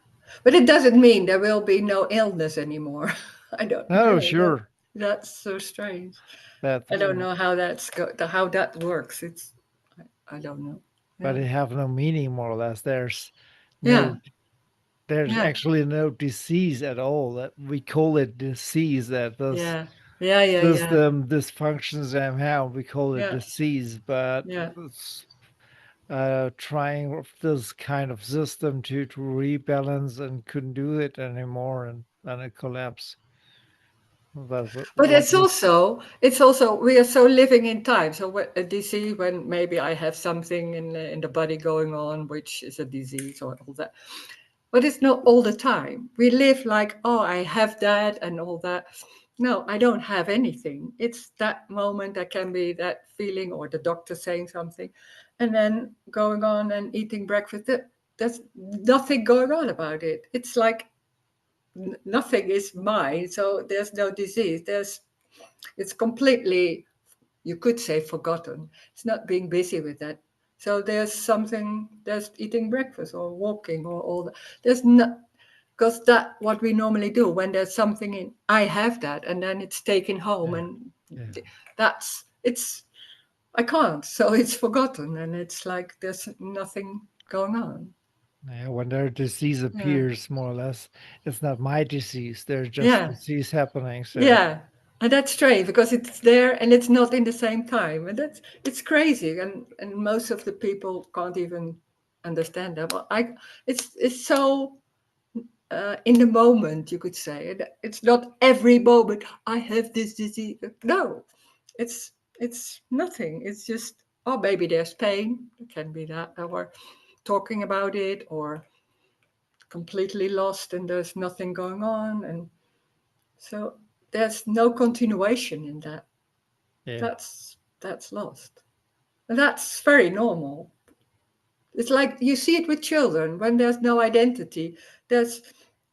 But it doesn't mean there will be no illness anymore. I don't No, know. sure, That's so strange. that, I don't know how how that works. I don't know. but Yeah. it have no meaning, more or less. Yeah. No, there's Yeah. actually no disease at all. That we call it disease. That this Yeah. Yeah. Yeah. Yeah. system dysfunctions somehow. We call it Yeah. disease, but Yeah. it's trying of this kind of system to rebalance and couldn't do it anymore, and then it collapsed. That's But what we. it's also we are so living in time. So a disease, when maybe I have something in the body going on, which is a disease or all that. But it's not all the time. We live like, oh, I have that and all that. No, I don't have anything. It's that moment that can be that feeling or the doctor saying something, and then going on and eating breakfast. There's nothing going on about it. It's like nothing is mine. So there's no disease. It's completely, you could say, forgotten. It's not being busy with that. So there's eating breakfast or walking or all that. There's not, because that what we normally do when there's something in, I have that, and then it's taken home, Yeah, and yeah, it's, I can't. So it's forgotten, and it's like there's nothing going on. yeah. When their disease Yeah. appears, more or less, it's not my disease. There's just Yeah. disease happening. So Yeah, and that's strange because it's there and it's not in the same time, and it's crazy, and most of the people can't even understand that. But it's so in the moment, you could say. It's not every moment I have this disease. No, it's nothing. It's just, oh, maybe there's pain. It can be that, or talking about it, or completely lost and there's nothing going on, and so there's no continuation in that. yeah, That's lost. And that's very normal. It's like you see it with children when there's no identity. There's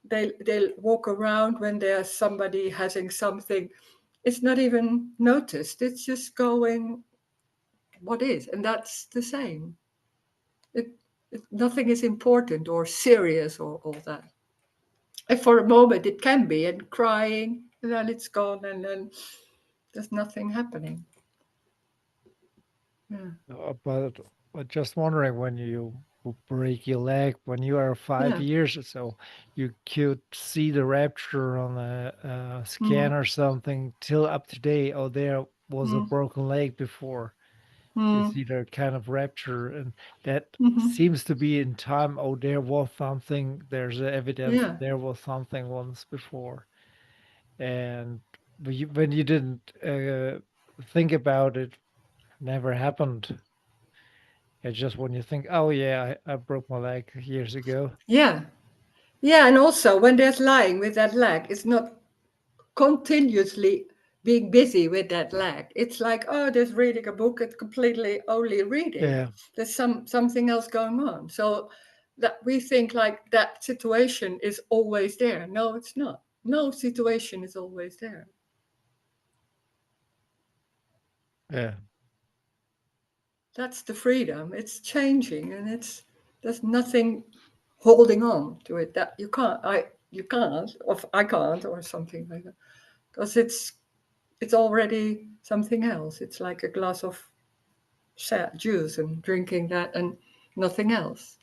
they walk around when there's somebody having something. It's not even noticed. It's just going what is, and that's the same. It, nothing is important or serious or all that. And for a moment it can be, and crying, and then it's gone, and then there's nothing happening. Yeah. But just wondering, when you break your leg when you are 5 years or so, you could see the rapture on a scan or something till up to date. Oh, there was a broken leg before. You see that kind of rapture, and that seems to be in time. Oh, there was something. There's evidence Yeah. there was something once before, and when you didn't think about it, never happened. It's just when you think, oh yeah, I broke my leg years ago. Yeah. Yeah. And also when there's lying with that leg, it's not continuously being busy with that leg. It's like, oh, there's reading a book, it's completely only reading. Yeah, There's something else going on. So that we think like that situation is always there. No, it's not. No situation is always there. yeah, That's the freedom. It's changing, and there's nothing holding on to it. That you can't, or I can't, or something like that, because it's already something else. It's like a glass of juice and drinking that and nothing else.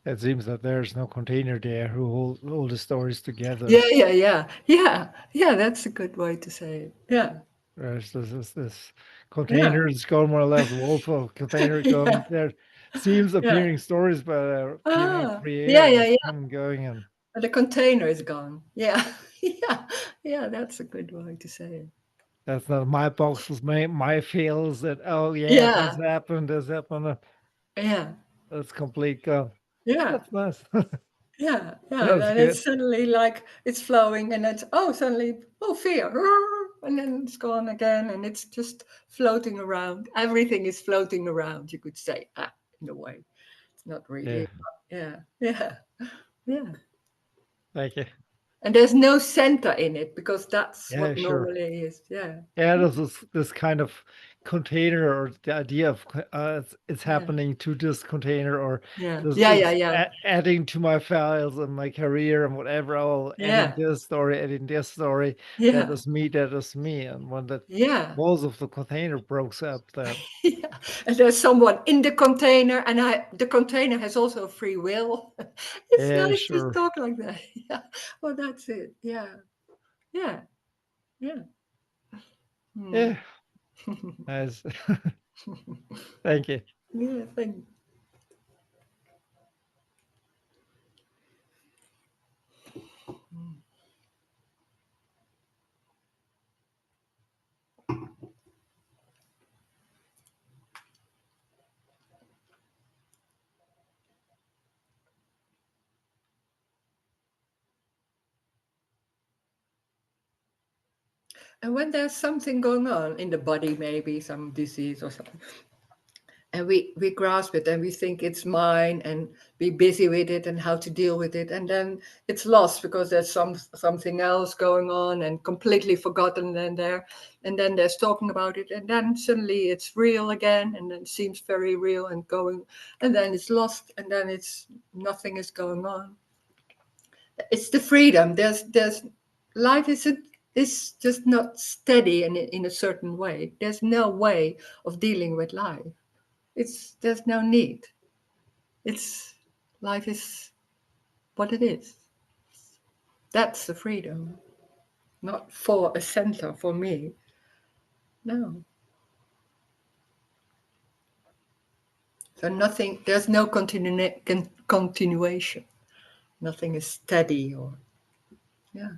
it seems that there's no container there who hold the stories together. Yeah. That's a good way to say it. Yeah. There's this container is going more or less, wolf of container going Yeah. there. Seems Yeah. appearing stories, but appearing Ah. creator Yeah. is Yeah. coming going, and And the container is gone. Yeah. Yeah. That's a good way to say it. that's not my boxes, my feels that, oh yeah, Yeah. this happened. Yeah. That's complete gone. Yeah. That's nice. Yeah, That's and good. it's suddenly like it's flowing, and it's suddenly fear, and then it's gone again, and it's just floating around. Everything is floating around. You could say, in a way, it's not Yeah, really. Yeah. thank you. And there's no center in it because that's Yeah, what sure. normally is. Yeah, Yeah, there's this kind of container, or the idea of it's yeah, happening to this container, or yeah, this yeah, yeah, is yeah, adding to my files and my career and whatever. Oh, adding yeah, this story, adding this story. That yeah, is me. That is me. And when the yeah. walls of the container broke up, then Yeah, and there's someone in the container, and the container has also free will. It's yeah, nice to sure, talk like that. Yeah, well, that's it. Yeah, yeah, yeah. Hmm. yeah, nice. Thank you. Yeah, thank. And when there's something going on in the body, maybe some disease or something, and we grasp it and we think it's mine and be busy with it and how to deal with it, and then it's lost because there's something else going on and completely forgotten, and then there's talking about it, and then suddenly it's real again, and then it seems very real and going, and then it's lost, and then it's nothing is going on. It's the freedom. There's life is just not steady in a certain way. There's no way of dealing with life. There's no need. It's life is what it is. That's the freedom, not for a center for me. No. So nothing. There's no continuation. Nothing is steady or yeah.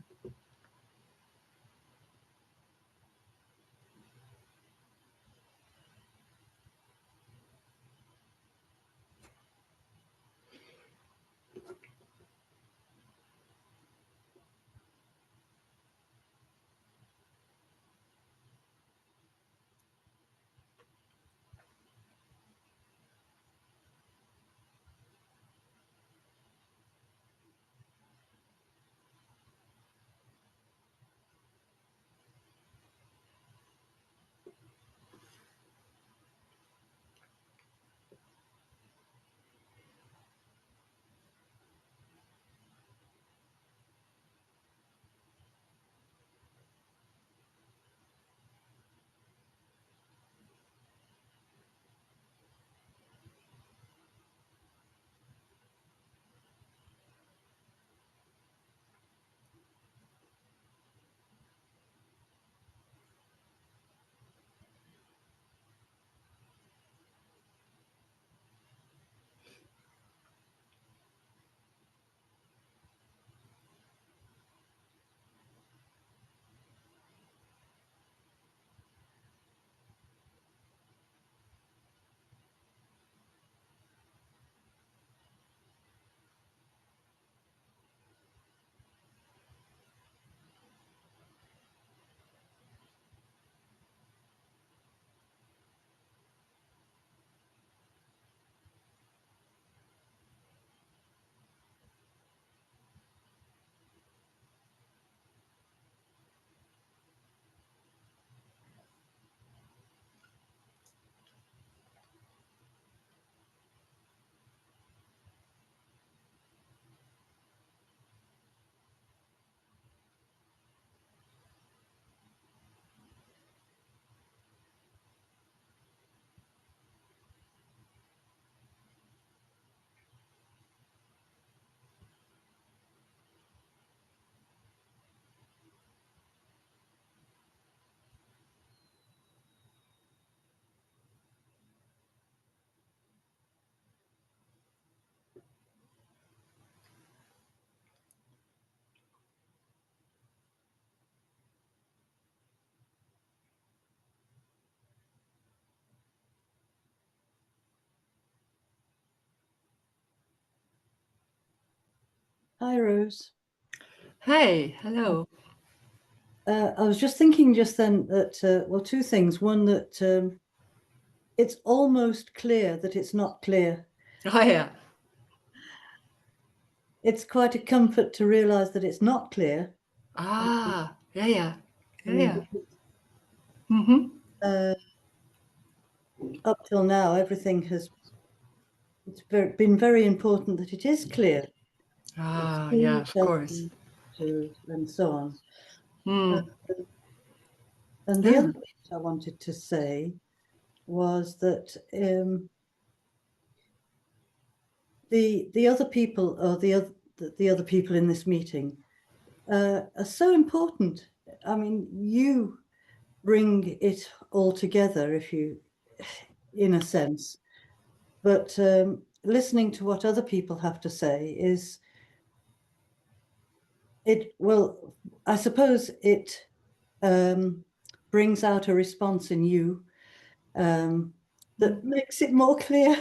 Hi, Rose. Hey, hello. I was just thinking just then that, well, two things. One, that it's almost clear that it's not clear. Oh, yeah. It's quite a comfort to realize that it's not clear. Ah, yeah, yeah. I Yeah, mean, yeah. Mm-hmm. Up till now, everything has been very important that it is clear. Ah, It's yeah, of course. and so on. Mm. And the Yeah. other thing I wanted to say was that the other people, or the other people in this meeting, are so important. I mean, you bring it all together, if you, in a sense. But listening to what other people have to say is, well, I suppose it brings out a response in you that makes it more clear.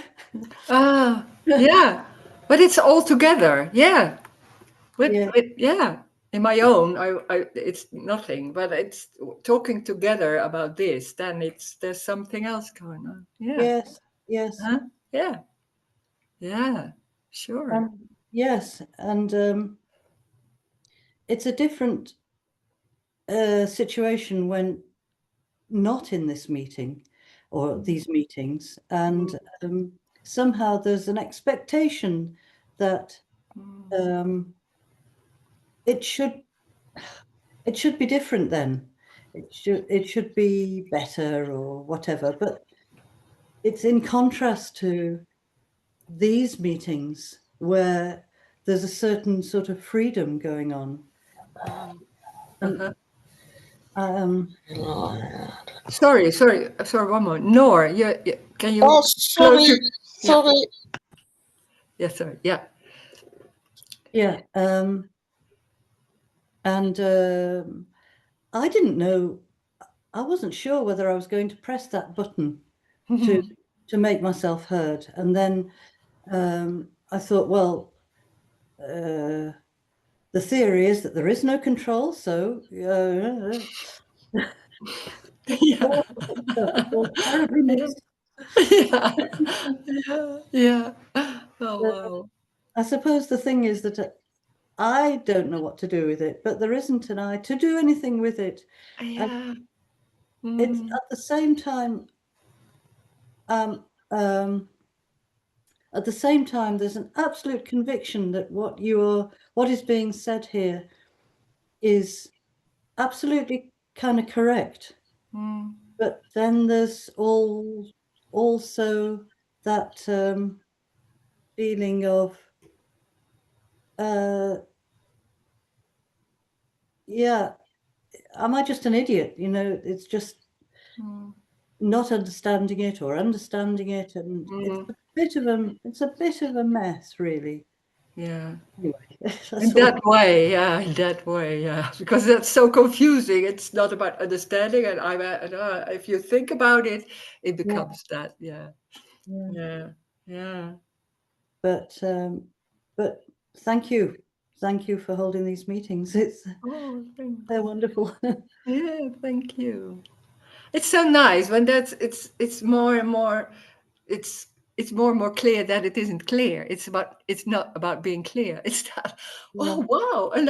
Ah, yeah. But it's all together. Yeah. Yeah. Yeah. In my own, it's nothing, but it's talking together about this, then there's something else going on. Yeah. Yes. Yes. Huh? Yeah. Yeah. Sure. Yes, and it's a different situation when not in this meeting or these meetings, and somehow there's an expectation that it should be different. Then it should be better or whatever. But it's in contrast to these meetings where there's a certain sort of freedom going on. And Sorry, one more. Nor, can you Oh, close sorry, your... sorry. Yeah, sorry. Yeah. yeah, and I didn't know, I wasn't sure whether I was going to press that button to make myself heard. And then I thought, well, the theory is that there is no control, so Yeah. well, terribly mixed. Yeah. Yeah. Yeah. Oh, wow. I suppose the thing is that I don't know what to do with it, but there isn't an I to do anything with it. Yeah. It's at the same time, there's an absolute conviction that what is being said here is absolutely kind of correct. But then there's also that feeling of, yeah, am I just an idiot? It's just not understanding it or understanding it, and it's a bit of a mess, really. Yeah. Anyway, In that way, yeah, because that's so confusing. It's not about understanding, and if you think about it, it becomes that, yeah. But thank you for holding these meetings. Oh, thanks. They're wonderful. Yeah, thank you. It's so nice when it's more and more, it's more and more clear that it isn't clear. It's not about being clear. It's that, oh wow, and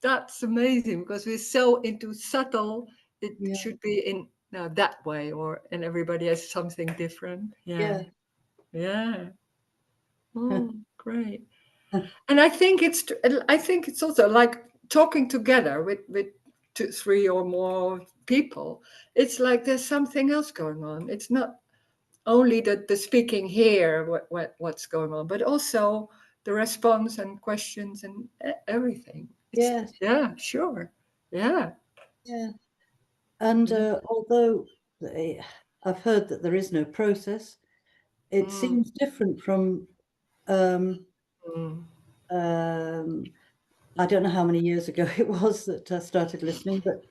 that's amazing, because we're so into subtle. It should be in now that way, and everybody has something different. Yeah. Oh, great. And I think it's also like talking together with two, three or more people. It's like there's something else going on. It's not only the speaking here, what's going on, but also the response and questions and everything. Yes. Yeah, sure. Yeah. Yeah. And although I've heard that there is no process, it seems different from I don't know how many years ago it was that I started listening, but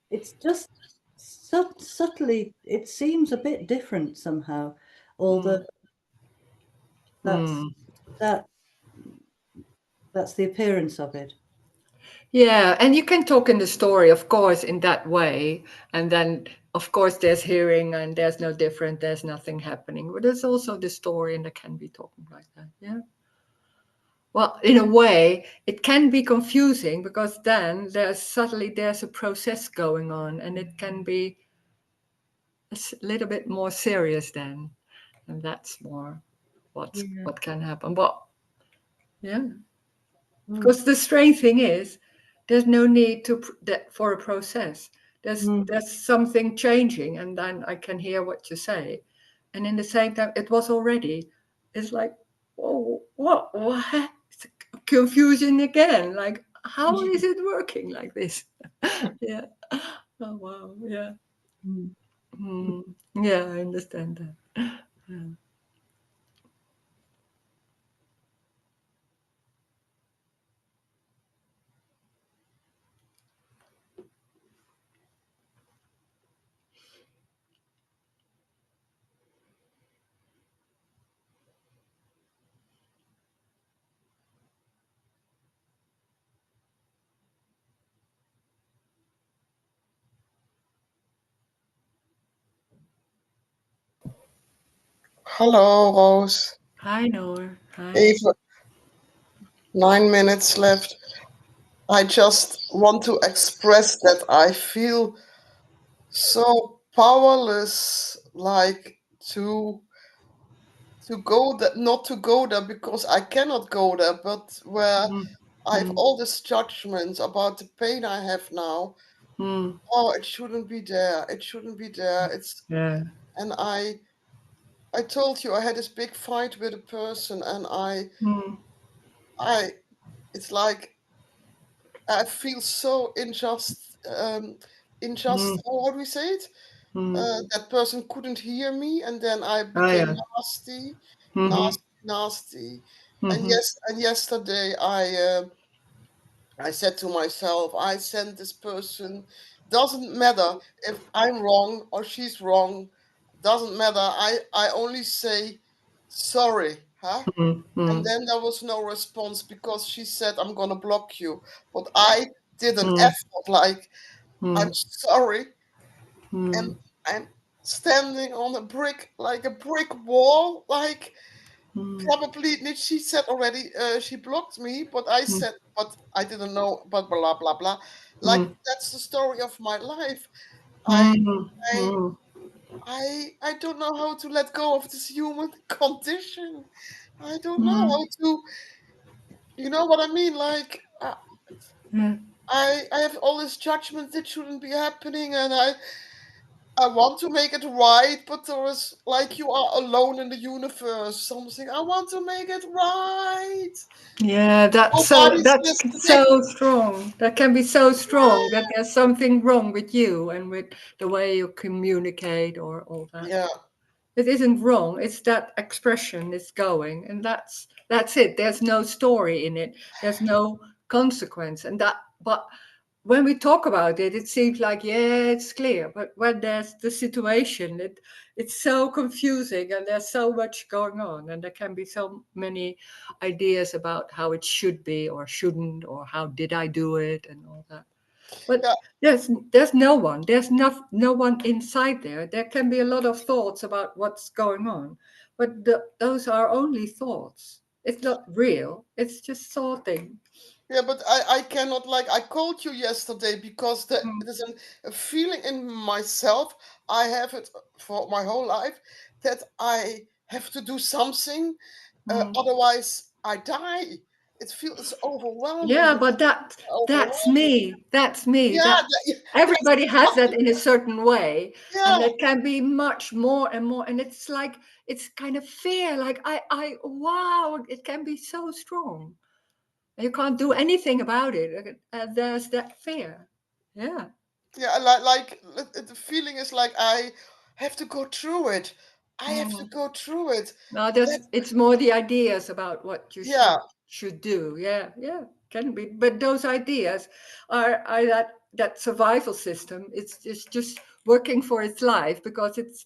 it's just subtly, it seems a bit different somehow. Although that That's the appearance of it. Yeah, and you can talk in the story, of course, in that way. And then, of course, there's hearing and there's no different, there's nothing happening. But there's also the story, and there can be talking like that. Yeah. Well, in a way, it can be confusing because then there's a process going on, and it can be a little bit more serious then. And that's more what can happen. But yeah. Because the strange thing is, there's no need for a process. There's something changing, and then I can hear what you say, and in the same time, it was already. It's like, oh, what? It's confusion again. Like, how is it working like this? Yeah. Oh wow. Yeah. Yeah, I understand that. Yeah. Hello, Roos. Hi, Noor. Hi. Even 9 minutes left. I just want to express that I feel so powerless, like to go there, not to go there because I cannot go there, but where I have all these judgments about the pain I have now. Mm. Oh, it shouldn't be there. It shouldn't be there. Yeah. And I told you I had this big fight with a person, and Mm. it's like I feel so unjust. How do we say it? That person couldn't hear me, and then I Oh became yeah. nasty, Mm-hmm. nasty, nasty. And Mm-hmm. yesterday I said to myself, I sent this person. Doesn't matter if I'm wrong or she's wrong. Doesn't matter. I only say sorry, huh? And Mm-hmm. then there was no response because she said, I'm gonna block you. But I did an effort, like, I'm sorry, and I'm standing on a brick, like a brick wall, like probably she said already she blocked me, but I said, but I didn't know, but blah blah blah. Like that's the story of my life. I I I don't know how to let go of this human condition. I don't know how to, you know what I mean? Like Yeah. I have all this judgment that shouldn't be happening, and I want to make it right, but there is like you are alone in the universe. Something I want to make it right. Yeah, Nobody's that's listening. so strong. That can be so strong that there's something wrong with you and with the way you communicate or all that. Yeah, It isn't wrong. It's that expression is going, and that's it. There's no story in it. There's no consequence, and that. But when we talk about it, it seems like yeah, it's clear. But when there's the situation, it's so confusing, and there's so much going on, and there can be so many ideas about how it should be or shouldn't, or how did I do it, and all that. But yeah, there's no one. There's no one inside there. There can be a lot of thoughts about what's going on, but those are only thoughts. It's not real. It's just thoughting. yeah. But I cannot, like, I called you yesterday because there's a feeling in myself. I have it for my whole life that I have to do something, Mm. otherwise I die. It feels overwhelming. Yeah, but that's Overwhelming. me. That's me. Yeah, That that's everybody has that in a certain way, and yeah. it can be much more and more. And it's like it's kind of fear. Like wow, it can be so strong. You can't do anything about it. There's that fear. Yeah. Yeah, the feeling is like I have to go through it. I have to Mm. go through it. No, That it's more the ideas about what you yeah, should do. Yeah, yeah, can be. But those ideas are that survival system. It's just working for its life because it's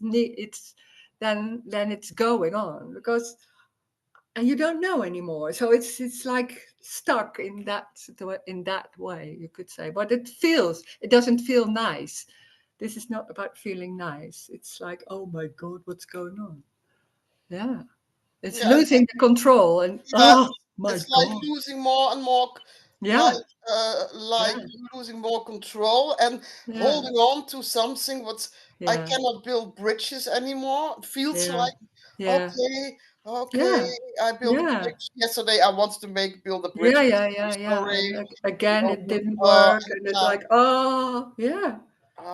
then it's going on because and you don't know anymore. So it's like stuck in that way, you could say. But it doesn't feel nice. This is not about feeling nice. It's like, oh my God, what's going on? Yeah. It's Yeah, losing the control, and yeah, oh my it's like God. losing more and more, Yeah. like Yeah. losing more control and Yeah. holding on to something what I Yeah. cannot build bridges anymore. It feels Yeah. like Yeah. okay, okay. Yeah. I built a Yeah. bridge yesterday. I wanted to build a bridge. Yeah, I'm yeah, so yeah, yeah. sorry. And again, Oh, it didn't uh, work. And it's like, oh, yeah.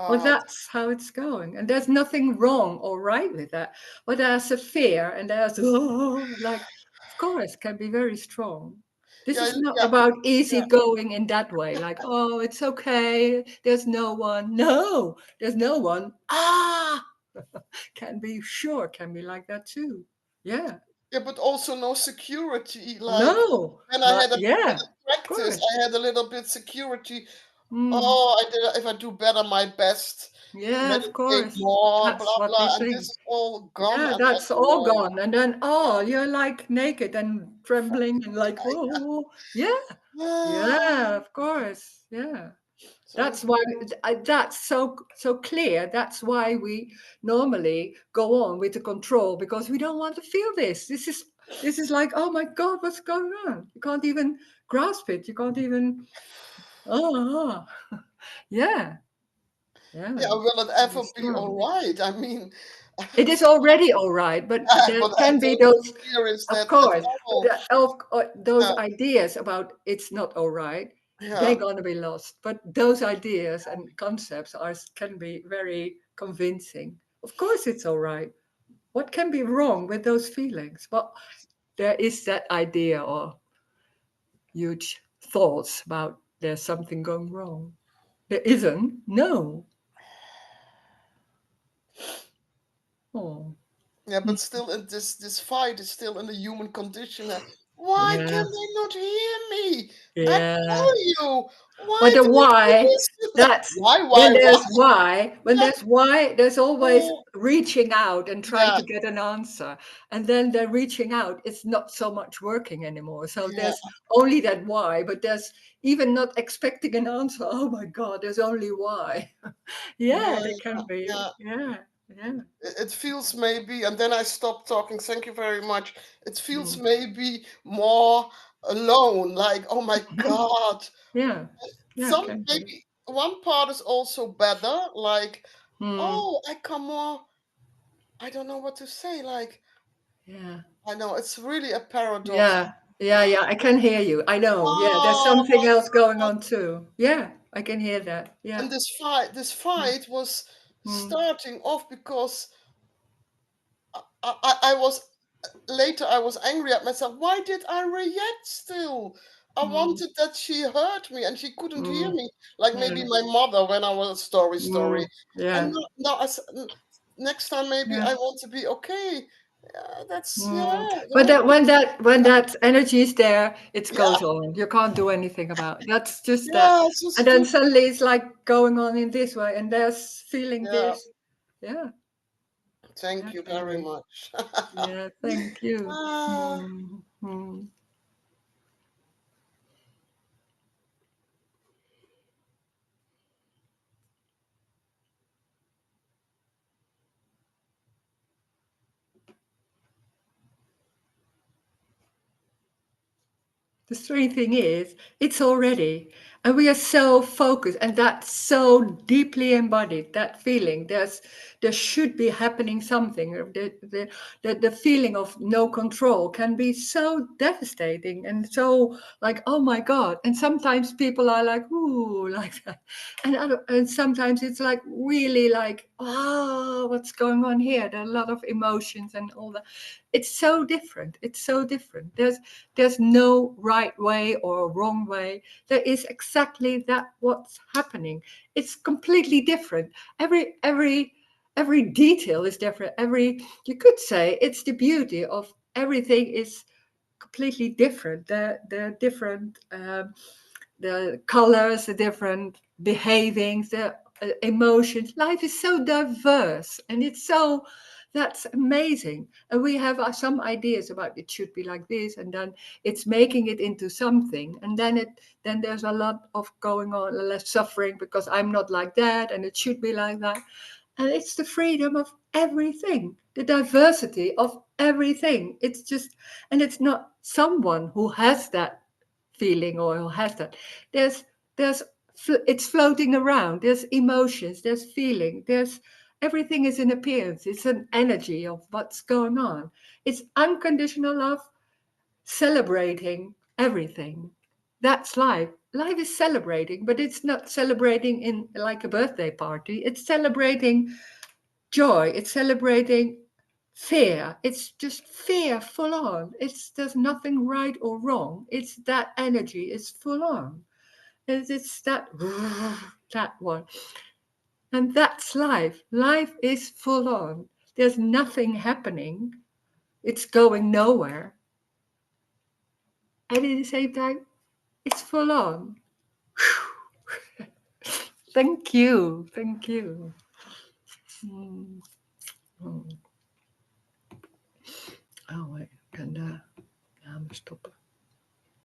Well, uh, that's how it's going. And there's nothing wrong or right with that. But there's a fear and there's, oh, like, of course, can be very strong. This yeah, is not yeah, about easy yeah. going in that way. Like, oh, it's okay. There's no one. No, there's no one. Ah, can be like that too. Yeah. Yeah, but also no security. Like No, when I but had a yeah, of practice, course. I had a little bit security. Mm. Oh, I did. If I do better, my best, Yeah, of meditate course. more, That's blah what we blah, and this think. is all gone. Yeah, I'm like, that's all oh, gone. And then, oh, you're like naked and trembling and like, whoa. Yeah, yeah, ah, of course. Yeah. thank That's why you. that's so clear. That's why we normally go on with the control, because we don't want to feel this. This is like, oh my God, what's going on? You can't even grasp it. You can't even, oh, yeah, Yeah, yeah. will it Very ever be all strong. right? I mean, It is already all right, but there but I can be don't those, experience of that at course, all. those Yeah, ideas about it's not all right, they're yeah, going to be lost. But those ideas and concepts can be very convincing. Of course, it's all right. What can be wrong with those feelings? Well, there is that idea or huge thoughts about there's something going wrong. There isn't. No. Oh. yeah. But still, this fight is still in the human condition. Why Yeah. can they not hear me? I Yeah. tell you, But why the don't why, you listen? that's Why, why? when Yeah, there's why, there's always oh, reaching out and trying yeah, to get an answer. And then the reaching out, it's not so much working anymore. So yeah, there's only that why, but there's even not expecting an answer. Oh my God, there's only why. Yeah, yeah, they can be. yeah. Yeah, yeah. It feels maybe, and then I stopped talking. Thank you very much. It feels Mm. maybe more alone. Like, oh my God. Yeah, yeah, Some can be. maybe one part is also better. Like, Mm. oh, I come more. I don't know what to say. Like, Yeah. I know it's really a paradox. Yeah, yeah, yeah. I can hear you. I know. Yeah, there's Oh something my else going God. on too. Yeah, I can hear that. Yeah. And this fight was Mm, starting off because I was later I was angry at myself. Why did I react still? I mm, wanted that she heard me and she couldn't hear mm, me, like yeah, maybe my mother when I was story. mm, And yeah, now next time maybe yeah. I want to be okay. That's Mm. But don't, when that energy is there, it yeah, goes on. You can't do anything about it. That's just that. yeah, so And then stupid. suddenly it's like going on in this way, and there's feeling Yeah, this. Yeah, thank that you can very be. much. Yeah, thank you. Ah, Mm, mm. The strange thing is, it's already, and we are so focused, and that's so deeply embodied. That feeling, there should be happening something. The feeling of no control can be so devastating and so like, oh my God. And sometimes people are like, ooh, like that, and sometimes it's like really like, oh, what's going on here? There are a lot of emotions and all that. It's so different. It's so different. There's no right way or wrong way. There is exactly that what's happening. It's completely different. Every detail is different. You could say it's the beauty of everything is completely different. The different the colors, the different behavings, the emotions. Life is so diverse, and it's so That's amazing. And we have some ideas about it should be like this, and then it's making it into something, and then there's a lot of going on, less suffering because I'm not like that, and it should be like that. And it's the freedom of everything, the diversity of everything. It's just, and it's not someone who has that feeling or who has that. There's it's floating around. There's emotions, there's feeling, there's everything is an appearance. It's an energy of what's going on. It's unconditional love, celebrating everything. That's life. Life is celebrating, but it's not celebrating in like a birthday party. It's celebrating joy. It's celebrating fear. It's just fear full on. There's nothing right or wrong. It's that energy. It's full on. It's that that one. And that's life. Life is full on. There's nothing happening. It's going nowhere. And at the same time, it's full on. Thank you. Thank you. Oh, wait. En gaan we stoppen.